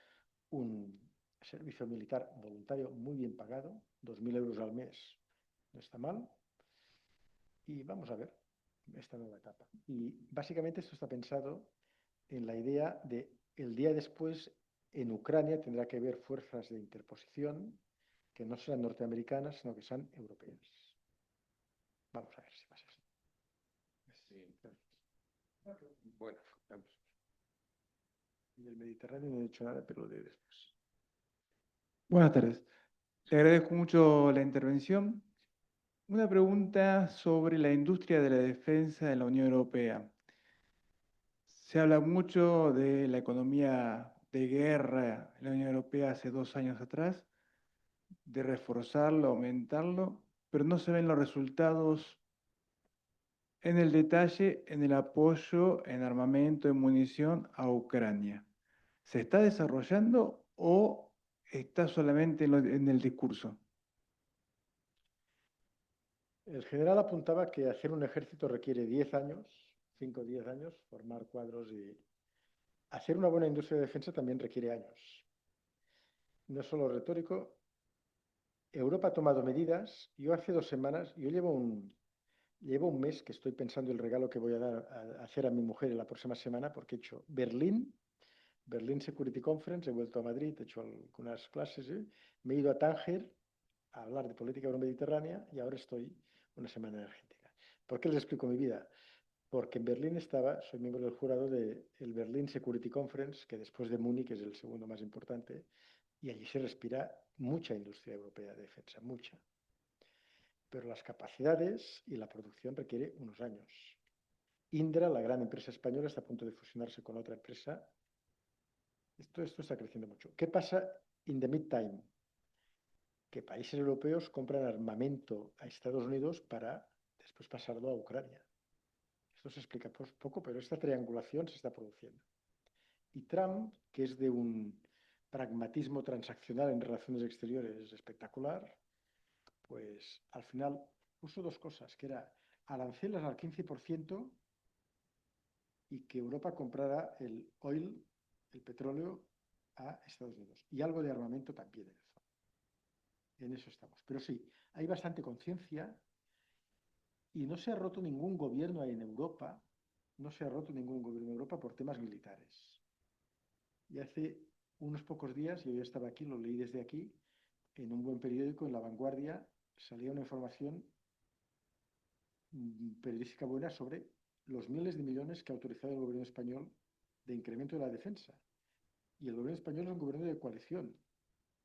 un servicio militar voluntario muy bien pagado, 2.000 euros al mes no está mal. Y vamos a ver esta nueva etapa. Y básicamente esto está pensado en la idea de el día después en Ucrania tendrá que haber fuerzas de interposición que no sean norteamericanas, sino que sean europeas. Vamos a ver si pasa así. Sí. Bueno, vamos. Y del Mediterráneo no he dicho nada, pero lo de después. Buenas tardes. Le agradezco mucho la intervención. Una pregunta sobre la industria de la defensa en la Unión Europea. Se habla mucho de la economía de guerra en la Unión Europea hace 2 años atrás, de reforzarlo, aumentarlo, pero no se ven los resultados en el detalle en el apoyo en armamento y munición a Ucrania. ¿Se está desarrollando o está solamente en el discurso? El general apuntaba que hacer un ejército requiere 10 años, 5 o 10 años, formar cuadros y hacer una buena industria de defensa también requiere años. No es solo retórico. Europa ha tomado medidas. Yo hace 2 semanas, yo llevo un mes que estoy pensando el regalo que voy a hacer a mi mujer en la próxima semana, porque he hecho Berlín Security Conference, he vuelto a Madrid, he hecho algunas clases, me he ido a Tánger a hablar de política euromediterránea y ahora estoy una semana en Argentina. ¿Por qué les explico mi vida? Porque en Berlín soy miembro del jurado del Berlin Security Conference, que después de Múnich es el segundo más importante, y allí se respira mucha industria europea de defensa, mucha. Pero las capacidades y la producción requiere unos años. Indra, la gran empresa española, está a punto de fusionarse con otra empresa. Esto está creciendo mucho. ¿Qué pasa in the meantime? Que países europeos compran armamento a Estados Unidos para después pasarlo a Ucrania. Esto se explica poco, pero esta triangulación se está produciendo. Y Trump, que es de un pragmatismo transaccional en relaciones exteriores espectacular, pues al final puso 2 cosas, que era aranceles al 15% y que Europa comprara el petróleo a Estados Unidos. Y algo de armamento también en eso. En eso estamos. Pero sí, hay bastante conciencia y no se ha roto ningún gobierno en Europa, por temas militares. Y hace unos pocos días, yo ya estaba aquí, lo leí desde aquí, en un buen periódico, en La Vanguardia, salía una información periodística buena sobre los miles de millones que ha autorizado el gobierno español de incremento de la defensa. Y el gobierno español es un gobierno de coalición.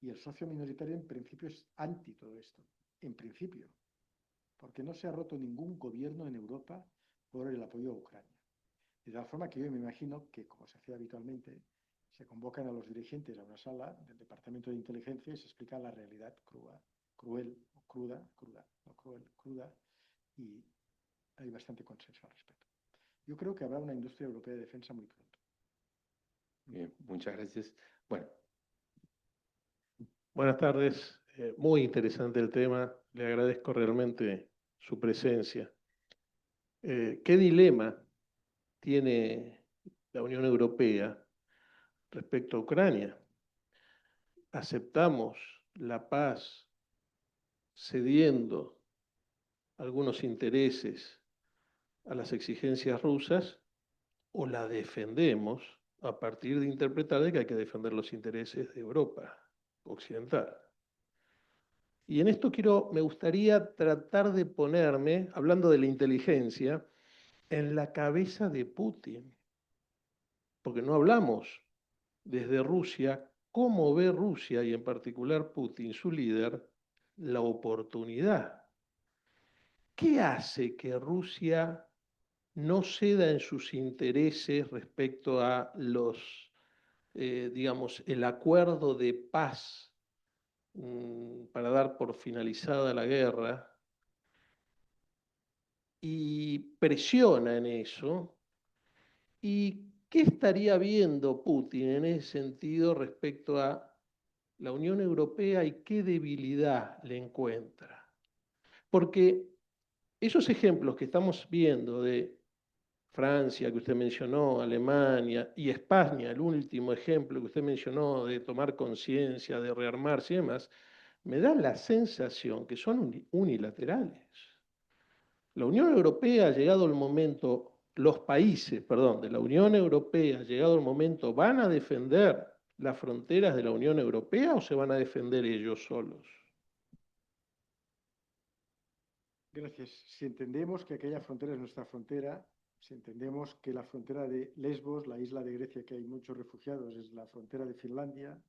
Y el socio minoritario en principio es anti todo esto. En principio. Porque no se ha roto ningún gobierno en Europa por el apoyo a Ucrania. De tal forma que yo me imagino que, como se hacía habitualmente, se convocan a los dirigentes a una sala del Departamento de Inteligencia y se explica la realidad cruda, y hay bastante consenso al respecto. Yo creo que habrá una industria europea de defensa muy pronto. Bien, muchas gracias. Bueno, Buenas tardes, muy interesante el tema, le agradezco realmente su presencia. ¿Qué dilema tiene la Unión Europea respecto a Ucrania? ¿Aceptamos la paz cediendo algunos intereses a las exigencias rusas o la defendemos a partir de interpretar de que hay que defender los intereses de Europa occidental? Y en esto me gustaría tratar de ponerme, hablando de la inteligencia, en la cabeza de Putin. Porque no hablamos desde Rusia, cómo ve Rusia, y en particular Putin, su líder, la oportunidad. ¿Qué hace que Rusia no ceda en sus intereses respecto a digamos, el acuerdo de paz para dar por finalizada la guerra, y presiona en eso? ¿Y qué estaría viendo Putin en ese sentido respecto a la Unión Europea y qué debilidad le encuentra? Porque esos ejemplos que estamos viendo de Francia, que usted mencionó, Alemania y España, el último ejemplo que usted mencionó de tomar conciencia, de rearmarse y demás, me da la sensación que son unilaterales. La Unión Europea, ha llegado el momento, los países, perdón, de la Unión Europea, ha llegado el momento, ¿van a defender las fronteras de la Unión Europea o se van a defender ellos solos? Gracias. Si entendemos que aquella frontera es nuestra frontera, si entendemos que la frontera de Lesbos, la isla de Grecia que hay muchos refugiados, es la frontera de Finlandia,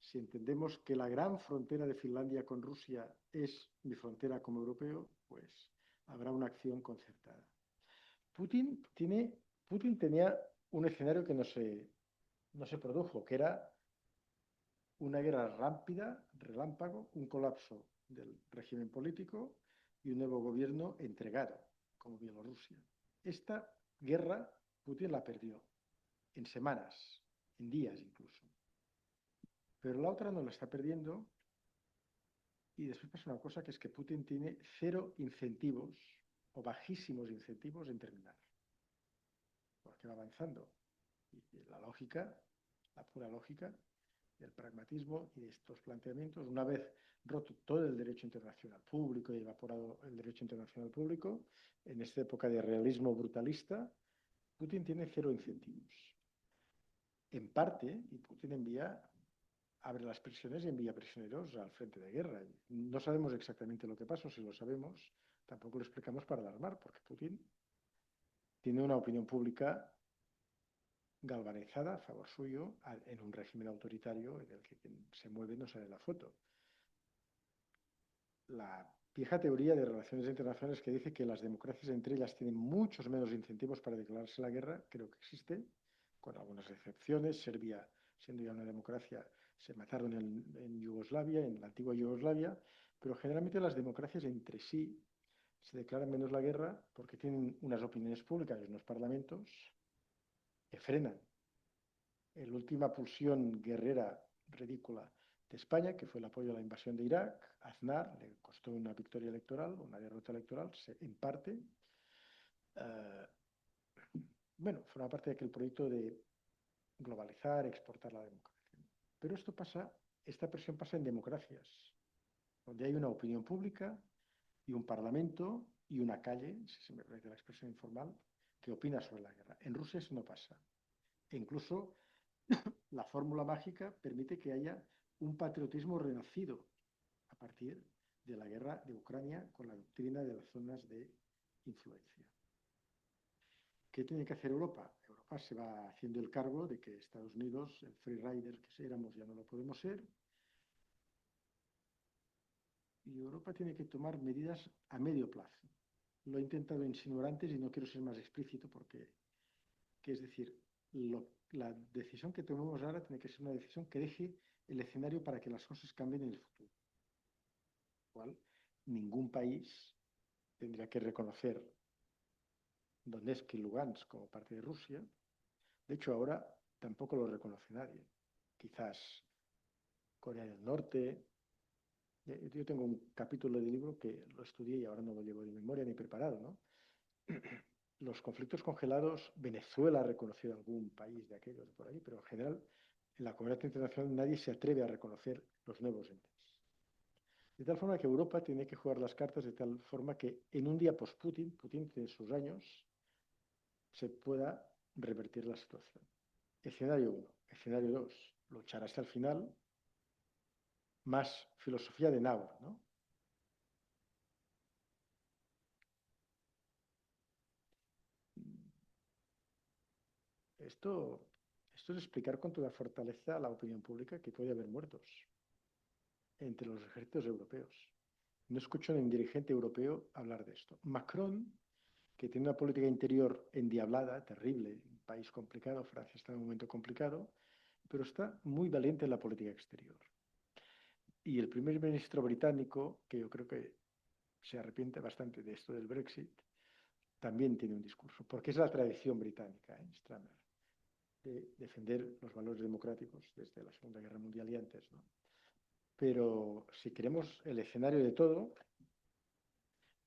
si entendemos que la gran frontera de Finlandia con Rusia es mi frontera como europeo, pues habrá una acción concertada. Putin tenía un escenario que no se produjo, que era una guerra rápida, relámpago, un colapso del régimen político y un nuevo gobierno entregado, como Bielorrusia. Esta guerra Putin la perdió en semanas, en días incluso. Pero la otra no la está perdiendo y después pasa una cosa que es que Putin tiene cero incentivos o bajísimos incentivos en terminar. Porque va avanzando. Y la lógica, la pura lógica del pragmatismo y de estos planteamientos, una vez roto todo el derecho internacional público y evaporado el derecho internacional público, en esta época de realismo brutalista, Putin tiene cero incentivos. En parte, y Putin abre las prisiones y envía prisioneros al frente de guerra. No sabemos exactamente lo que pasó, si lo sabemos, tampoco lo explicamos para alarmar, porque Putin tiene una opinión pública galvanizada a favor suyo en un régimen autoritario en el que quien se mueve no sale en la foto. La vieja teoría de relaciones internacionales que dice que las democracias entre ellas tienen muchos menos incentivos para declararse la guerra, creo que existe, con algunas excepciones. Serbia, siendo ya una democracia, se mataron en Yugoslavia, en la antigua Yugoslavia, pero generalmente las democracias entre sí se declaran menos la guerra porque tienen unas opiniones públicas y unos parlamentos que frenan. La última pulsión guerrera ridícula de España, que fue el apoyo a la invasión de Irak, Aznar le costó una victoria electoral, una derrota electoral, en parte. Bueno, forma parte de aquel proyecto de globalizar, exportar la democracia. Pero esta presión pasa en democracias, donde hay una opinión pública y un parlamento y una calle, si se me permite la expresión informal, que opina sobre la guerra. En Rusia eso no pasa. E incluso la fórmula mágica permite que haya un patriotismo renacido a partir de la guerra de Ucrania con la doctrina de las zonas de influencia. ¿Qué tiene que hacer Europa? Europa se va haciendo el cargo de que Estados Unidos, el free rider que éramos, ya no lo podemos ser. Y Europa tiene que tomar medidas a medio plazo. Lo he intentado insinuar antes y no quiero ser más explícito porque, es decir, la decisión que tomemos ahora tiene que ser una decisión que deje el escenario para que las cosas cambien en el futuro. Cual, ningún país tendría que reconocer Donetsk y Lugansk como parte de Rusia. De hecho, ahora tampoco lo reconoce nadie. Quizás Corea del Norte. Yo tengo un capítulo de libro que lo estudié y ahora no lo llevo de memoria ni preparado, ¿no? Los conflictos congelados, Venezuela ha reconocido algún país de aquellos por ahí, pero en general en la comunidad internacional nadie se atreve a reconocer los nuevos entes. De tal forma que Europa tiene que jugar las cartas de tal forma que en un día post-Putin, Putin tiene sus años, se pueda revertir la situación. Escenario 1. Escenario 2. Luchar hasta el final, más filosofía de Naur, ¿no? Esto es explicar con toda fortaleza a la opinión pública que puede haber muertos entre los ejércitos europeos. No escucho a ningún dirigente europeo hablar de esto. Macron, que tiene una política interior endiablada, terrible, un país complicado, Francia está en un momento complicado, pero está muy valiente en la política exterior. Y el primer ministro británico, que yo creo que se arrepiente bastante de esto del Brexit, también tiene un discurso, porque es la tradición británica, Stramer, de defender los valores democráticos desde la Segunda Guerra Mundial y antes, ¿no? Pero si queremos el escenario de todo,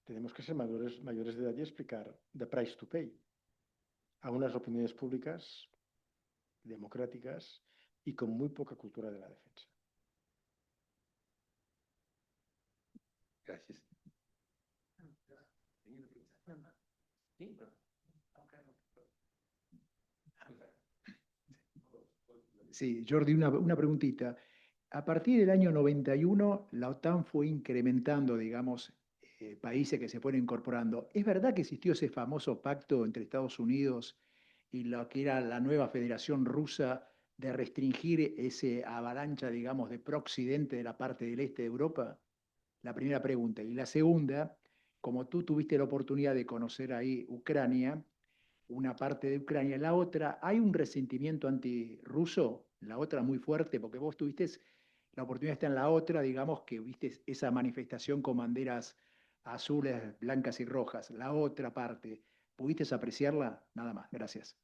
tenemos que ser mayores de edad y explicar the price to pay a unas opiniones públicas democráticas y con muy poca cultura de la defensa. Gracias. Sí, Jordi, una preguntita. A partir del año 91, la OTAN fue incrementando, digamos, países que se fueron incorporando. ¿Es verdad que existió ese famoso pacto entre Estados Unidos y lo que era la nueva Federación Rusa de restringir ese avalancha, digamos, de pro-occidente de la parte del este de Europa? La primera pregunta. Y la segunda, como tú tuviste la oportunidad de conocer ahí Ucrania, una parte de Ucrania, la otra, ¿hay un resentimiento antirruso? La otra muy fuerte, porque vos tuviste la oportunidad está en la otra, digamos que viste esa manifestación con banderas azules, blancas y rojas. La otra parte, ¿pudiste apreciarla? Nada más, gracias.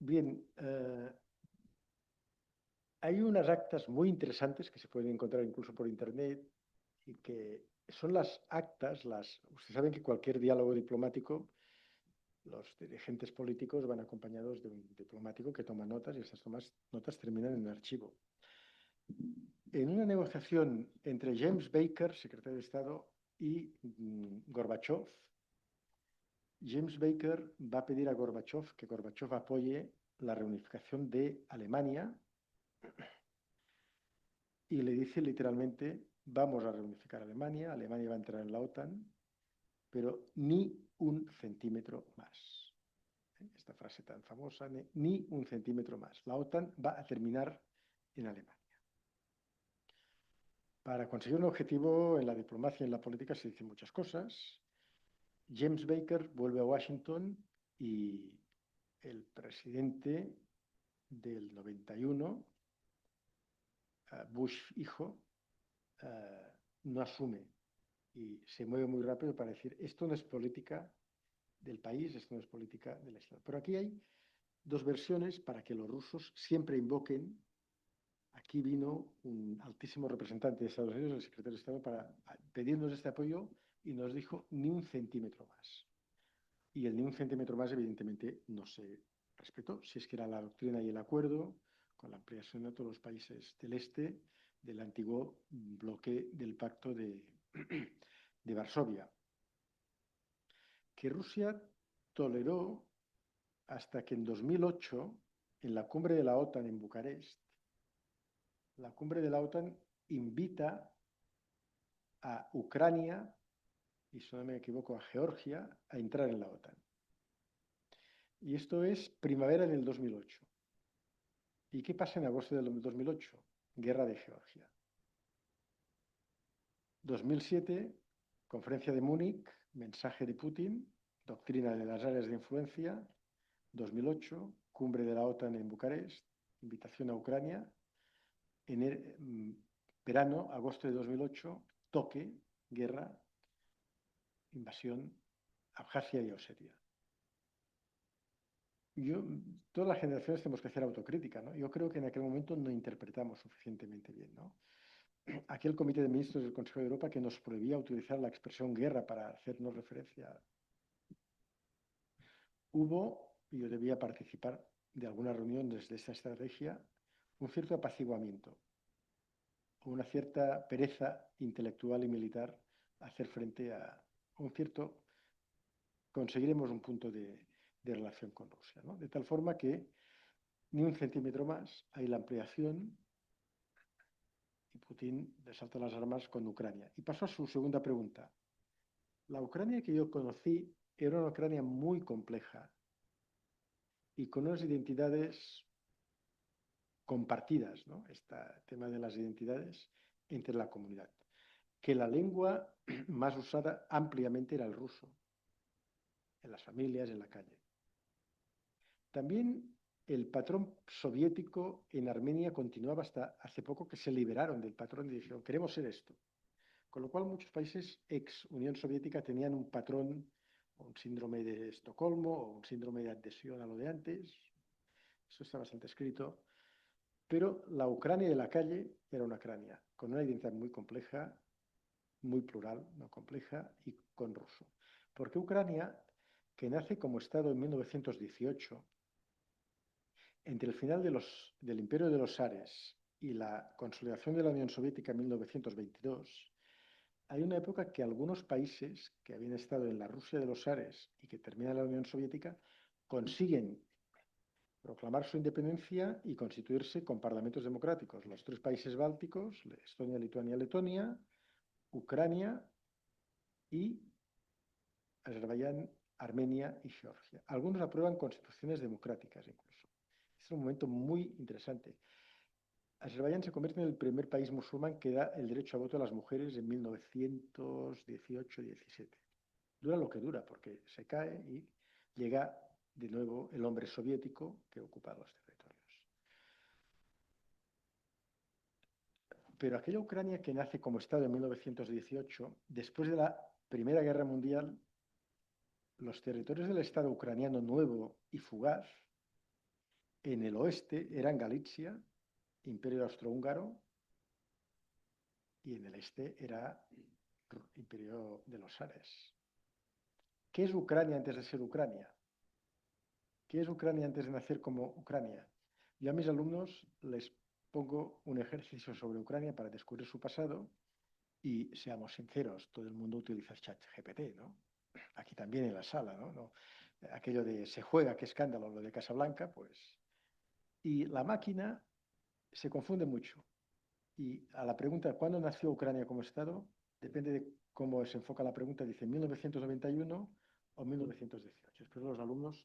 Bien, hay unas actas muy interesantes que se pueden encontrar incluso por internet y que son las actas, ustedes saben que cualquier diálogo diplomático, los dirigentes políticos van acompañados de un diplomático que toma notas y esas notas terminan en un archivo. En una negociación entre James Baker, secretario de Estado, y Gorbachev, James Baker va a pedir a Gorbachev que Gorbachev apoye la reunificación de Alemania y le dice literalmente, vamos a reunificar Alemania, Alemania va a entrar en la OTAN, pero ni un centímetro más. Esta frase tan famosa, ni un centímetro más. La OTAN va a terminar en Alemania. Para conseguir un objetivo en la diplomacia y en la política se dicen muchas cosas. James Baker vuelve a Washington y el presidente del 91, Bush hijo, no asume y se mueve muy rápido para decir esto no es política del país, esto no es política del Estado. Pero aquí hay dos versiones para que los rusos siempre invoquen. Aquí vino un altísimo representante de Estados Unidos, el secretario de Estado, para pedirnos este apoyo y nos dijo ni un centímetro más. Y el ni un centímetro más, evidentemente, no se respetó. Si es que era la doctrina y el acuerdo con la ampliación de todos los países del este del antiguo bloque del Pacto de Varsovia, que Rusia toleró hasta que en 2008, en la cumbre de la OTAN en Bucarest, la cumbre de la OTAN invita a Ucrania, y si no me equivoco a Georgia, a entrar en la OTAN. Y esto es primavera del 2008. ¿Y qué pasa en agosto del 2008? Guerra de Georgia. 2007, conferencia de Múnich, mensaje de Putin, doctrina de las áreas de influencia. 2008, cumbre de la OTAN en Bucarest, invitación a Ucrania. Verano, agosto de 2008, toque, guerra, invasión, Abjasia y Osetia. Todas las generaciones tenemos que hacer autocrítica, ¿no? Yo creo que en aquel momento no interpretamos suficientemente bien, ¿no? Aquel comité de ministros del Consejo de Europa que nos prohibía utilizar la expresión guerra para hacernos referencia. Hubo, y yo debía participar de algunas reuniones de esta estrategia, un cierto apaciguamiento, una cierta pereza intelectual y militar a hacer frente a un cierto... Conseguiremos un punto de relación con Rusia, ¿no? De tal forma que ni un centímetro más hay la ampliación y Putin le salta las armas con Ucrania. Y paso a su segunda pregunta. La Ucrania que yo conocí era una Ucrania muy compleja y con unas identidades compartidas, ¿no? Este tema de las identidades entre la comunidad. Que la lengua más usada ampliamente era el ruso, en las familias, en la calle. También el patrón soviético en Armenia continuaba hasta hace poco que se liberaron del patrón y dijeron, queremos ser esto. Con lo cual muchos países ex Unión Soviética tenían un patrón, un síndrome de Estocolmo o un síndrome de adhesión a lo de antes. Eso está bastante escrito. Pero la Ucrania de la calle era una Ucrania con una identidad muy compleja, muy plural, no compleja, y con ruso. Porque Ucrania, que nace como Estado en 1918, entre el final del Imperio de los Zares y la consolidación de la Unión Soviética en 1922, hay una época que algunos países que habían estado en la Rusia de los zares y que termina la Unión Soviética consiguen proclamar su independencia y constituirse con parlamentos democráticos. Los 3 países bálticos, Estonia, Lituania, Letonia, Ucrania y Azerbaiyán, Armenia y Georgia. Algunos aprueban constituciones democráticas incluso. Es un momento muy interesante. Azerbaiyán se convierte en el primer país musulmán que da el derecho a voto a las mujeres en 1918-17. Dura lo que dura, porque se cae y llega de nuevo el hombre soviético que ocupa los territorios. Pero aquella Ucrania que nace como Estado en 1918, después de la Primera Guerra Mundial, los territorios del Estado ucraniano nuevo y fugaz, en el oeste eran Galicia, Imperio Austrohúngaro, y en el este era Imperio de los zares. ¿Qué es Ucrania antes de ser Ucrania? ¿Qué es Ucrania antes de nacer como Ucrania? Yo a mis alumnos les pongo un ejercicio sobre Ucrania para descubrir su pasado y seamos sinceros, todo el mundo utiliza ChatGPT, ¿no? Aquí también en la sala, ¿no? Aquello de se juega, qué escándalo, lo de Casablanca, pues. Y la máquina se confunde mucho. Y a la pregunta, ¿cuándo nació Ucrania como Estado? Depende de cómo se enfoca la pregunta, dice 1991 o 1918. Después los alumnos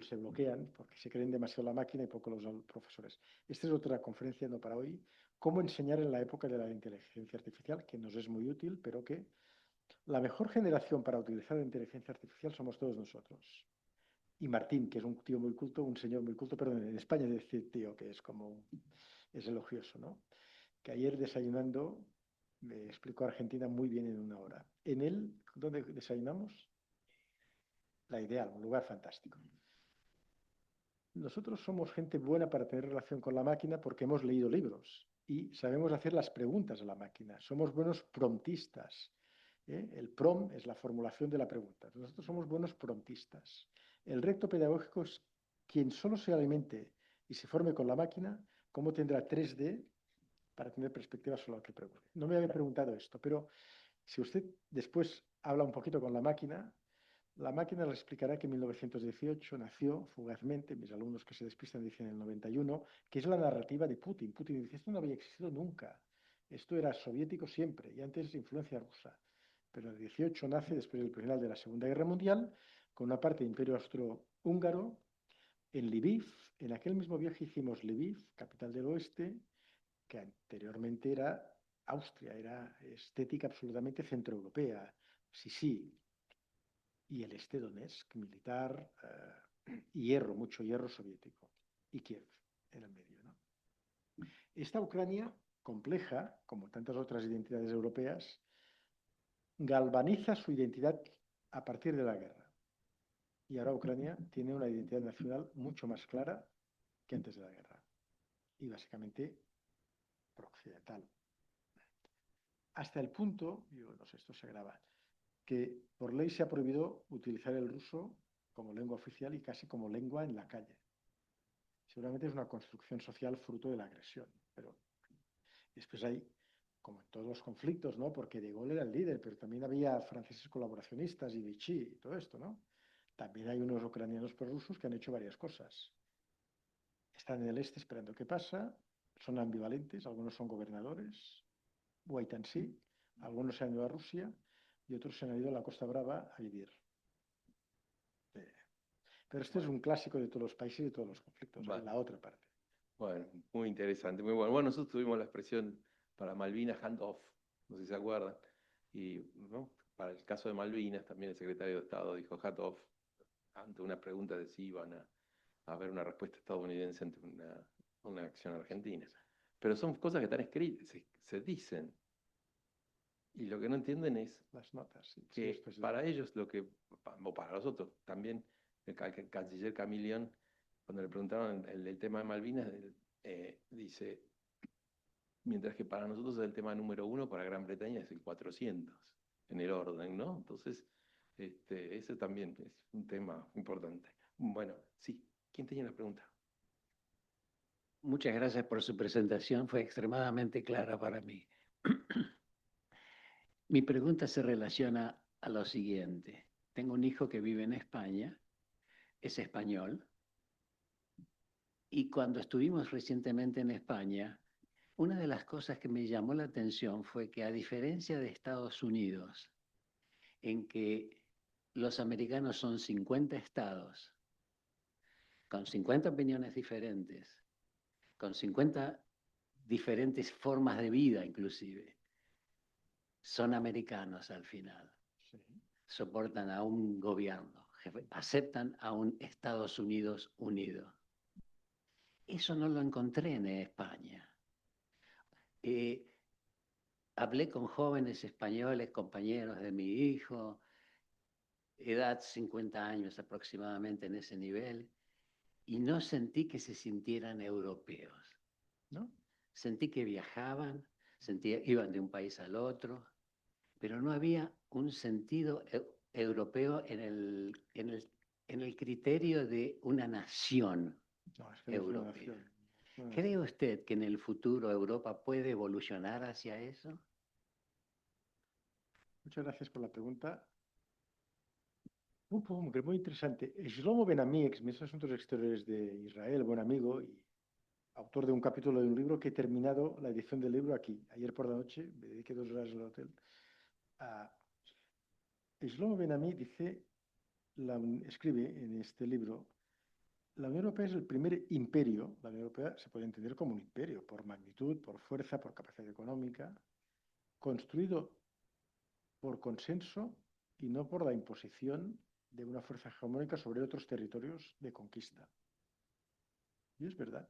se bloquean porque se creen demasiado la máquina y poco los profesores. Esta es otra conferencia, no para hoy. Cómo enseñar en la época de la inteligencia artificial, que nos es muy útil, pero que la mejor generación para utilizar la inteligencia artificial somos todos nosotros. Y Martín, que es un tío muy culto, un señor muy culto, perdón, en España decir tío, que es como, es elogioso, ¿no? Que ayer desayunando me explicó Argentina muy bien en una hora. En él, ¿dónde desayunamos? La Ideal, un lugar fantástico. Nosotros somos gente buena para tener relación con la máquina porque hemos leído libros y sabemos hacer las preguntas a la máquina. Somos buenos promptistas. El prompt es la formulación de la pregunta. Nosotros somos buenos promptistas. El reto pedagógico es quien solo se alimente y se forme con la máquina, cómo tendrá 3D para tener perspectiva sobre lo que pregunte. No me había preguntado esto, pero si usted después habla un poquito con la máquina le explicará que en 1918 nació fugazmente, mis alumnos que se despistan dicen en el 91, que es la narrativa de Putin. Putin dice, esto no había existido nunca, esto era soviético siempre, y antes influencia rusa. Pero en el 18 nace después del final de la Segunda Guerra Mundial, con una parte del Imperio Austrohúngaro, en Lviv. En aquel mismo viaje hicimos Lviv, capital del oeste, que anteriormente era Austria, era estética absolutamente centroeuropea. Sí, y el este Donetsk, militar, hierro, mucho hierro soviético, y Kiev en el medio, ¿no? Esta Ucrania, compleja, como tantas otras identidades europeas, galvaniza su identidad a partir de la guerra. Y ahora Ucrania tiene una identidad nacional mucho más clara que antes de la guerra. Y básicamente pro-occidental. Hasta el punto, yo no sé, esto se graba, que por ley se ha prohibido utilizar el ruso como lengua oficial y casi como lengua en la calle. Seguramente es una construcción social fruto de la agresión, pero después hay, como en todos los conflictos, ¿no? Porque De Gaulle era el líder, pero también había franceses colaboracionistas y Vichy y todo esto, ¿no? También hay unos ucranianos prorrusos que han hecho varias cosas. Están en el este esperando qué pasa, son ambivalentes, algunos son gobernadores, wait and see, algunos se han ido a Rusia y otros se han ido a la Costa Brava a vivir. Pero este es un clásico de todos los países y de todos los conflictos, Vale. la otra parte. Bueno, muy interesante, muy bueno. Bueno, nosotros tuvimos la expresión para Malvinas hand-off, no sé si se acuerdan, y ¿no? Para el caso de Malvinas también el secretario de Estado dijo hand-off ante una pregunta de si iban a haber una respuesta estadounidense ante una acción argentina. Pero son cosas que están escritas, se dicen. Y lo que no entienden es Las notas. Sí, que para ellos, o para los otros, también el canciller Camilión, cuando le preguntaron el tema de Malvinas, dice, mientras que para nosotros es el tema número 1, para Gran Bretaña es el 400, en el orden, ¿no? Entonces, ese también es un tema importante. Bueno, sí, ¿quién tenía la pregunta? Muchas gracias por su presentación, fue extremadamente clara para mí. Mi pregunta se relaciona a lo siguiente. Tengo un hijo que vive en España, es español, y cuando estuvimos recientemente en España, una de las cosas que me llamó la atención fue que, a diferencia de Estados Unidos, en que los americanos son 50 estados, con 50 opiniones diferentes, con 50 diferentes formas de vida inclusive, son americanos al final. Sí. Soportan a un gobierno, aceptan a un Estados Unidos unido. Eso no lo encontré en España. Hablé con jóvenes españoles, compañeros de mi hijo, edad 50 años aproximadamente en ese nivel, y no sentí que se sintieran europeos, ¿No? Sentí que viajaban, iban de un país al otro, pero no había un sentido europeo en el criterio de una nación No, es que no es una europea. nación. Es una ¿Cree nación. usted que en el futuro Europa puede evolucionar hacia eso? Muchas gracias por la pregunta. Muy interesante. Shlomo Ben-Ami, ex-ministro de Asuntos Exteriores de Israel, buen amigo y autor de un capítulo de un libro que he terminado la edición del libro aquí. Ayer por la noche me dediqué 2 horas al hotel. Shlomo Ben-Ami escribe en este libro: la Unión Europea es el primer imperio. La Unión Europea se puede entender como un imperio por magnitud, por fuerza, por capacidad económica, construido por consenso y no por la imposición de una fuerza hegemónica sobre otros territorios de conquista. Y es verdad.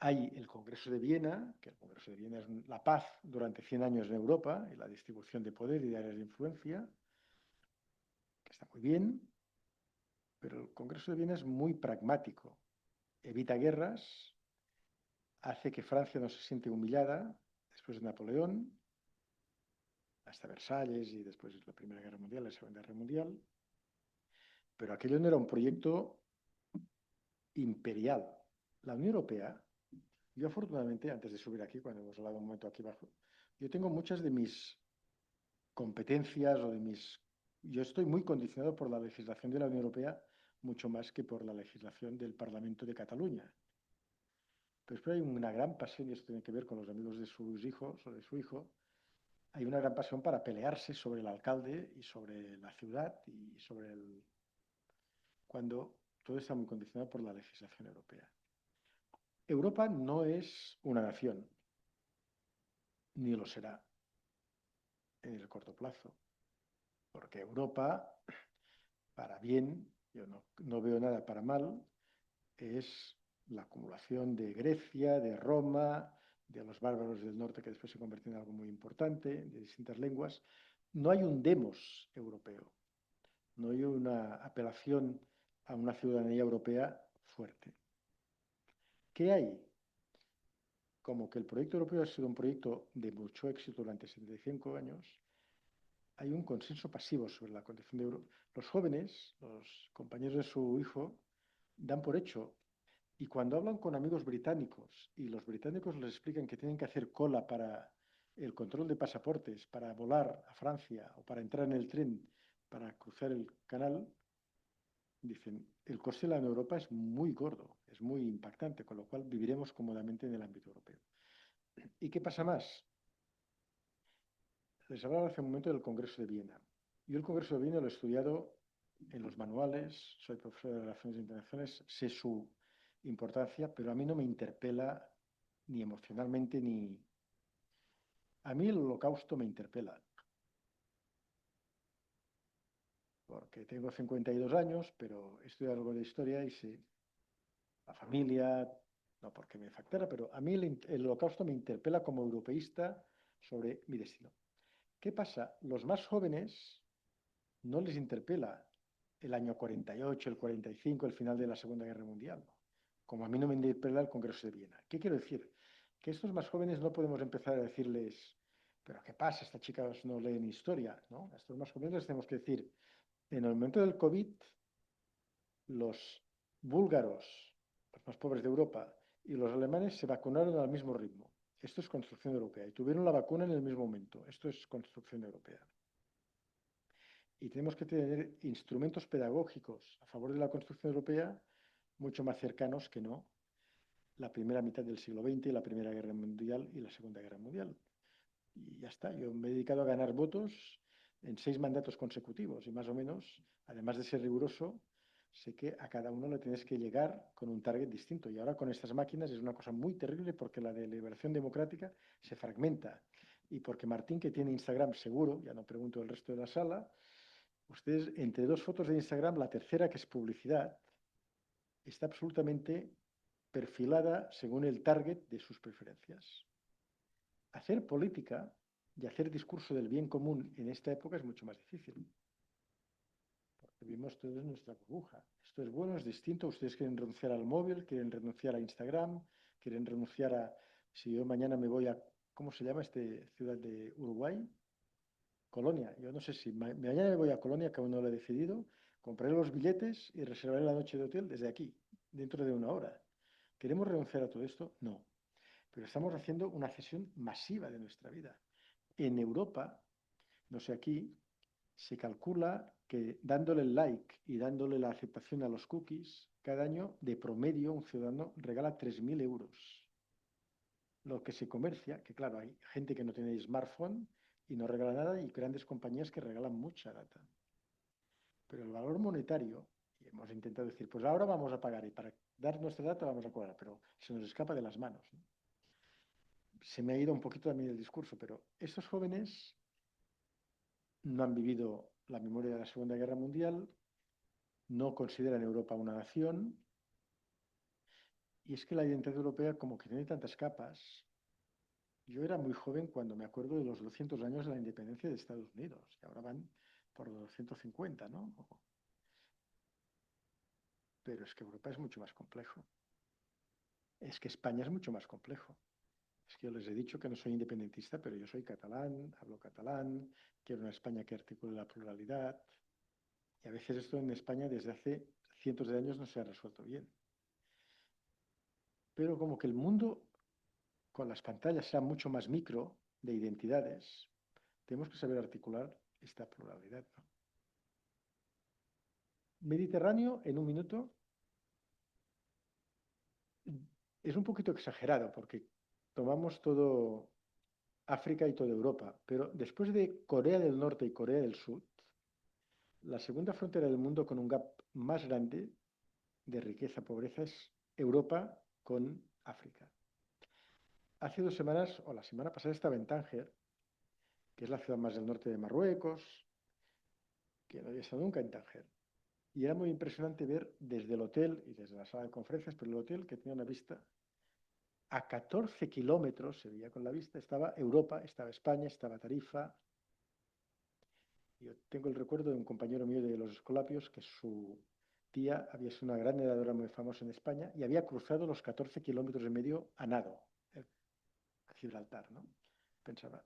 Hay el Congreso de Viena, que el Congreso de Viena es la paz durante 100 años en Europa y la distribución de poder y de áreas de influencia, que está muy bien, pero el Congreso de Viena es muy pragmático. Evita guerras, hace que Francia no se siente humillada después de Napoleón, hasta Versalles y después de la Primera Guerra Mundial, la Segunda Guerra Mundial. Pero aquello no era un proyecto imperial. La Unión Europea, yo afortunadamente, antes de subir aquí, cuando hemos hablado un momento aquí abajo, yo tengo muchas de mis competencias o de mis... Yo estoy muy condicionado por la legislación de la Unión Europea, mucho más que por la legislación del Parlamento de Cataluña. Pero hay una gran pasión, y esto tiene que ver con los amigos de sus hijos o de su hijo, hay una gran pasión para pelearse sobre el alcalde y sobre la ciudad y sobre el... cuando todo está muy condicionado por la legislación europea. Europa no es una nación, ni lo será en el corto plazo, porque Europa, para bien, yo no veo nada para mal, es la acumulación de Grecia, de Roma, de los bárbaros del norte que después se convirtió en algo muy importante, de distintas lenguas. No hay un demos europeo, no hay una apelación a una ciudadanía europea fuerte. ¿Qué hay? Como que el proyecto europeo ha sido un proyecto de mucho éxito durante 75 años, hay un consenso pasivo sobre la condición de Europa. Los jóvenes, los compañeros de su hijo, dan por hecho, y cuando hablan con amigos británicos y los británicos les explican que tienen que hacer cola para el control de pasaportes, para volar a Francia o para entrar en el tren, para cruzar el canal, dicen, el coste de la Unión Europa es muy gordo, es muy impactante, con lo cual viviremos cómodamente en el ámbito europeo. ¿Y qué pasa más? Les hablaba hace un momento del Congreso de Viena. Yo el Congreso de Viena lo he estudiado en los manuales, soy profesor de Relaciones Internacionales, sé su importancia, pero a mí no me interpela ni emocionalmente ni... A mí el Holocausto me interpela, porque tengo 52 años, pero he estudiado algo de historia y sé la familia, no porque me factara, pero a mí el Holocausto me interpela como europeísta sobre mi destino. ¿Qué pasa? Los más jóvenes no les interpela el año 48, el 45, el final de la Segunda Guerra Mundial, como a mí no me interpela el Congreso de Viena. ¿Qué quiero decir? Que estos más jóvenes no podemos empezar a decirles, pero ¿qué pasa? Estas chicas no leen historia, ¿no? A estos más jóvenes les tenemos que decir, en el momento del COVID, los búlgaros, los más pobres de Europa, y los alemanes se vacunaron al mismo ritmo. Esto es construcción europea. Y tuvieron la vacuna en el mismo momento. Esto es construcción europea. Y tenemos que tener instrumentos pedagógicos a favor de la construcción europea mucho más cercanos que no la primera mitad del siglo XX, la Primera Guerra Mundial y la Segunda Guerra Mundial. Y ya está. Yo me he dedicado a ganar votos en 6 mandatos consecutivos y más o menos, además de ser riguroso, sé que a cada uno le tienes que llegar con un target distinto. Y ahora con estas máquinas es una cosa muy terrible porque la deliberación democrática se fragmenta. Y porque Martín, que tiene Instagram seguro, ya no pregunto el resto de la sala, ustedes entre 2 fotos de Instagram, la tercera, que es publicidad, está absolutamente perfilada según el target de sus preferencias. Hacer política y hacer discurso del bien común en esta época es mucho más difícil. Porque vivimos todos en nuestra burbuja. Esto es bueno, es distinto. Ustedes quieren renunciar al móvil, quieren renunciar a Instagram, quieren renunciar a... Si yo mañana me voy a... ¿Cómo se llama esta ciudad de Uruguay? Colonia. Yo no sé si mañana me voy a Colonia, que aún no lo he decidido. Compraré los billetes y reservaré la noche de hotel desde aquí, dentro de 1 hora. ¿Queremos renunciar a todo esto? No. Pero estamos haciendo una cesión masiva de nuestra vida. En Europa, no sé aquí, se calcula que dándole el like y dándole la aceptación a los cookies, cada año de promedio un ciudadano regala 3.000 euros. Lo que se comercia, que claro, hay gente que no tiene smartphone y no regala nada y grandes compañías que regalan mucha data. Pero el valor monetario, y hemos intentado decir, pues ahora vamos a pagar y para dar nuestra data vamos a cobrar, pero se nos escapa de las manos, ¿no? Se me ha ido un poquito a mí el discurso, pero estos jóvenes no han vivido la memoria de la Segunda Guerra Mundial, no consideran Europa una nación, y es que la identidad europea como que tiene tantas capas. Yo era muy joven cuando me acuerdo de los 200 años de la independencia de Estados Unidos, y ahora van por los 250, ¿no? Pero es que Europa es mucho más complejo. Es que España es mucho más complejo. Es que yo les he dicho que no soy independentista, pero yo soy catalán, hablo catalán, quiero una España que articule la pluralidad. Y a veces esto en España desde hace cientos de años no se ha resuelto bien. Pero como que el mundo con las pantallas sea mucho más micro de identidades, tenemos que saber articular esta pluralidad, ¿no? Mediterráneo, en un minuto, es un poquito exagerado porque tomamos todo África y toda Europa, pero después de Corea del Norte y Corea del Sur, la segunda frontera del mundo con un gap más grande de riqueza, pobreza, es Europa con África. Hace 2 semanas, o la semana pasada, estaba en Tánger, que es la ciudad más del norte de Marruecos, que no había estado nunca en Tánger. Y era muy impresionante ver desde el hotel y desde la sala de conferencias, pero el hotel que tenía una vista a 14 kilómetros, se veía con la vista, estaba Europa, estaba España, estaba Tarifa. Yo tengo el recuerdo de un compañero mío de los Escolapios que su tía había sido una gran heredadora muy famosa en España y había cruzado los 14 kilómetros y medio a nado, a Gibraltar, ¿no? Pensaba,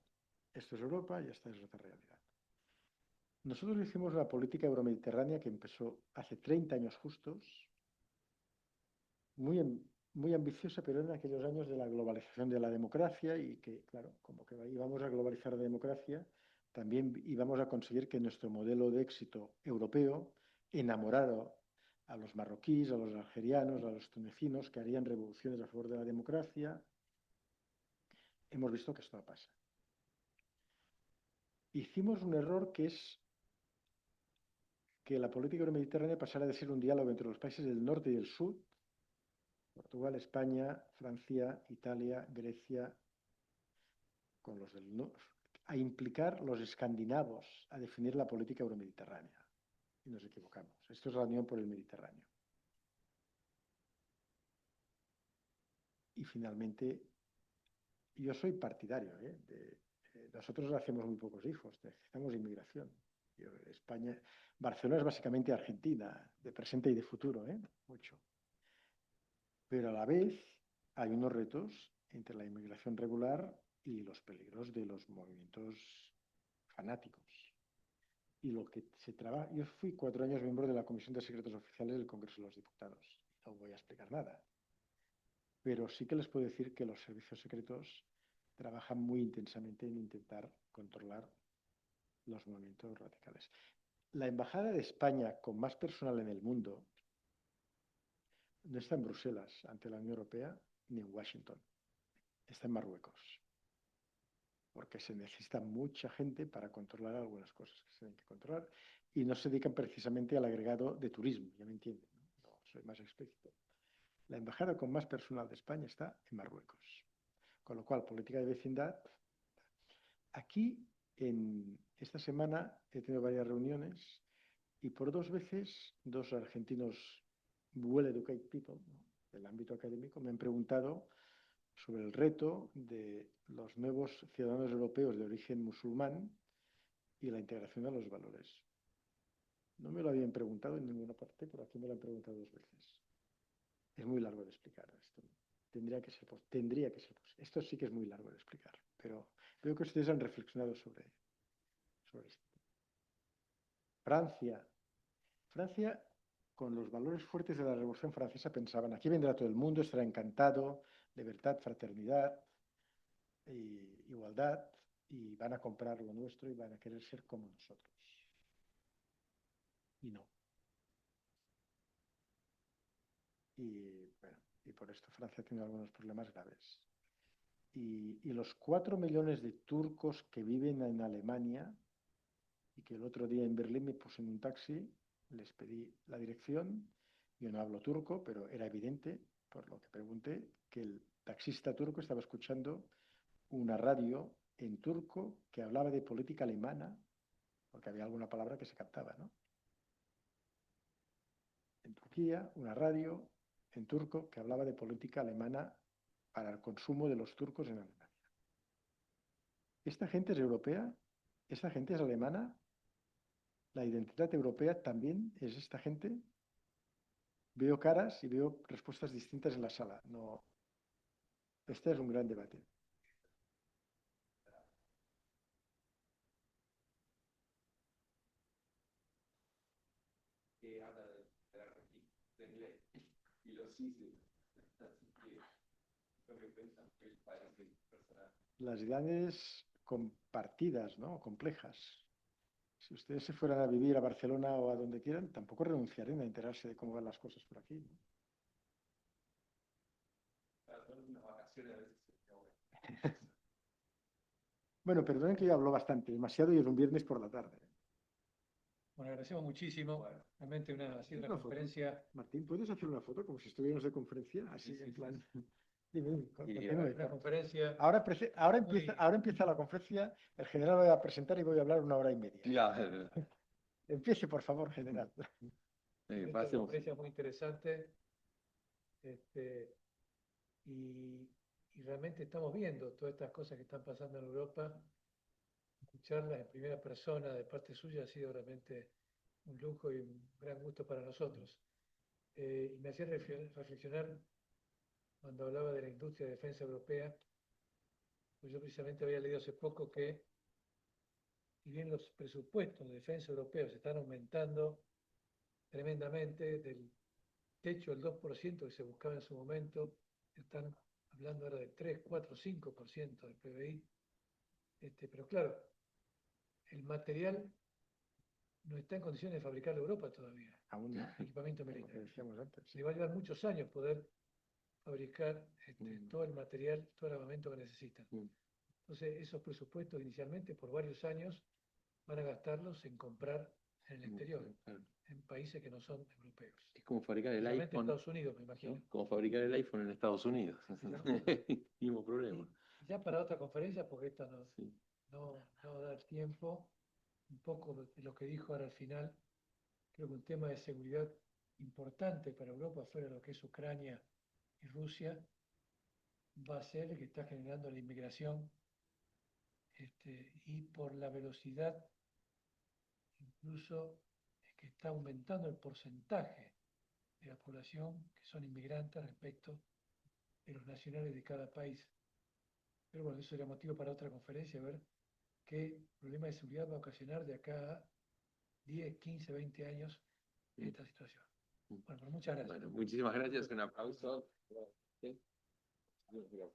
esto es Europa y esta es otra realidad. Nosotros hicimos una política euromediterránea que empezó hace 30 años justos, muy ambiciosa, pero en aquellos años de la globalización de la democracia y que, claro, como que íbamos a globalizar la democracia, también íbamos a conseguir que nuestro modelo de éxito europeo enamorara a los marroquíes, a los algerianos, a los tunecinos, que harían revoluciones a favor de la democracia. Hemos visto que esto no pasa. Hicimos un error que es que la política euromediterránea pasara de ser un diálogo entre los países del norte y del sur, Portugal, España, Francia, Italia, Grecia, con los del norte, a implicar los escandinavos a definir la política euromediterránea. Y nos equivocamos. Esto es la Unión por el Mediterráneo. Y finalmente, yo soy partidario, nosotros hacemos muy pocos hijos, necesitamos inmigración. España, Barcelona es básicamente Argentina, de presente y de futuro, mucho. Pero a la vez hay unos retos entre la inmigración regular y los peligros de los movimientos fanáticos. Y lo que se trabaja, yo fui 4 años miembro de la Comisión de Secretos Oficiales del Congreso de los Diputados. No voy a explicar nada. pero sí que les puedo decir que los servicios secretos trabajan muy intensamente en intentar controlar los movimientos radicales. La embajada de España con más personal en el mundo no está en Bruselas, ante la Unión Europea, ni en Washington. Está en Marruecos. Porque se necesita mucha gente para controlar algunas cosas que se tienen que controlar y no se dedican precisamente al agregado de turismo, ya me entienden, ¿no? No, soy más explícito. La embajada con más personal de España está en Marruecos. Con lo cual, política de vecindad. Aquí, en esta semana, he tenido varias reuniones y por 2 veces, 2 argentinos well-educated people, ¿no?, del ámbito académico, me han preguntado sobre el reto de los nuevos ciudadanos europeos de origen musulmán y la integración de los valores. No me lo habían preguntado en ninguna parte, pero aquí me lo han preguntado 2 veces. Es muy largo de explicar esto. Tendría que ser posible. Esto sí que es muy largo de explicar, pero veo que ustedes han reflexionado sobre esto. Francia, con los valores fuertes de la Revolución Francesa, pensaban, aquí vendrá todo el mundo, estará encantado, libertad, fraternidad, y igualdad, y van a comprar lo nuestro y van a querer ser como nosotros. Y no. Y, bueno, y por esto Francia ha tenido algunos problemas graves. Y los 4 millones de turcos que viven en Alemania, y que el otro día en Berlín me puse en un taxi, les pedí la dirección, yo no hablo turco, pero era evidente, por lo que pregunté, que el taxista turco estaba escuchando una radio en turco que hablaba de política alemana, porque había alguna palabra que se captaba, ¿no? En Turquía, una radio en turco que hablaba de política alemana para el consumo de los turcos en Alemania. ¿Esta gente es europea? ¿Esta gente es alemana? ¿La identidad europea también es esta gente? Veo caras y veo respuestas distintas en la sala. No. Este es un gran debate. Que habla de inglés y los ISIS. Así que lo que piensan que el país personal. Las ideas compartidas, ¿no?, complejas. Si ustedes se fueran a vivir a Barcelona o a donde quieran, tampoco renunciarían a enterarse de cómo van las cosas por aquí, ¿no? Unas vacaciones a veces. Bueno, perdonen que yo hablo bastante, demasiado, y es un viernes por la tarde. Bueno, agradecemos muchísimo. Bueno. Realmente una Una foto. conferencia. Martín, ¿puedes hacer una foto como si estuviéramos de conferencia? Así, Sí, en sí, plan. sí. Dime, Y Una conferencia. ahora empieza la conferencia, el general va a presentar y voy a hablar 1 hora y media. Ya, Empiece, por favor, general. Una conferencia muy interesante. Y realmente estamos viendo todas estas cosas que están pasando en Europa. Escucharlas en primera persona de parte suya ha sido realmente un lujo y un gran gusto para nosotros. Y me hacía reflexionar cuando hablaba de la industria de defensa europea, pues yo precisamente había leído hace poco que, si bien los presupuestos de defensa europeos están aumentando tremendamente, del techo del 2% que se buscaba en su momento, están hablando ahora del 3, 4, 5% del PBI. Pero claro, el material no está en condiciones de fabricar Europa todavía, Aún no, equipamiento lo que militar. decíamos antes. Le va a llevar muchos años poder fabricar todo el material, todo el armamento que necesitan. Entonces, esos presupuestos inicialmente por varios años van a gastarlos en comprar en el exterior, en países que no son europeos. Es como fabricar el Especialmente en iPhone. Estados Unidos, me imagino. ¿No? Como fabricar el iPhone en Estados Unidos. Mismo problema. Y ya para otra conferencia, porque esta Sí. no va a dar tiempo, un poco de lo que dijo ahora al final, creo que un tema de seguridad importante para Europa, fuera de lo que es Ucrania y Rusia, va a ser el que está generando la inmigración, y por la velocidad, incluso que está aumentando el porcentaje de la población que son inmigrantes respecto de los nacionales de cada país. Pero bueno, eso sería motivo para otra conferencia, a ver qué problema de seguridad va a ocasionar de acá a 10, 15, 20 años esta situación. Bueno, pues muchas gracias. Bueno, muchísimas gracias. Un aplauso. Muchísimas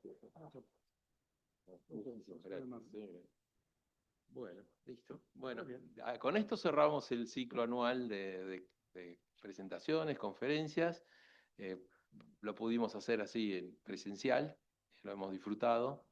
gracias. Bueno, listo. Bueno, con esto cerramos el ciclo anual de presentaciones, conferencias. Lo pudimos hacer así en presencial, lo hemos disfrutado.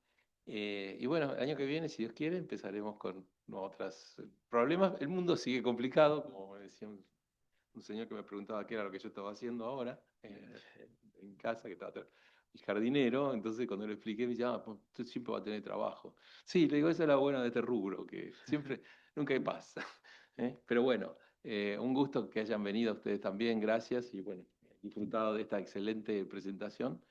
Y bueno, el año que viene, si Dios quiere, empezaremos con otros problemas. El mundo sigue complicado, como me decía un señor que me preguntaba qué era lo que yo estaba haciendo ahora en casa, que estaba el jardinero. Entonces cuando le expliqué me decía, pues, usted siempre va a tener trabajo. Sí, le digo, esa es la buena de este rubro, que siempre, nunca hay paz. Pero bueno, un gusto que hayan venido ustedes también, gracias, y bueno, disfrutado de esta excelente presentación.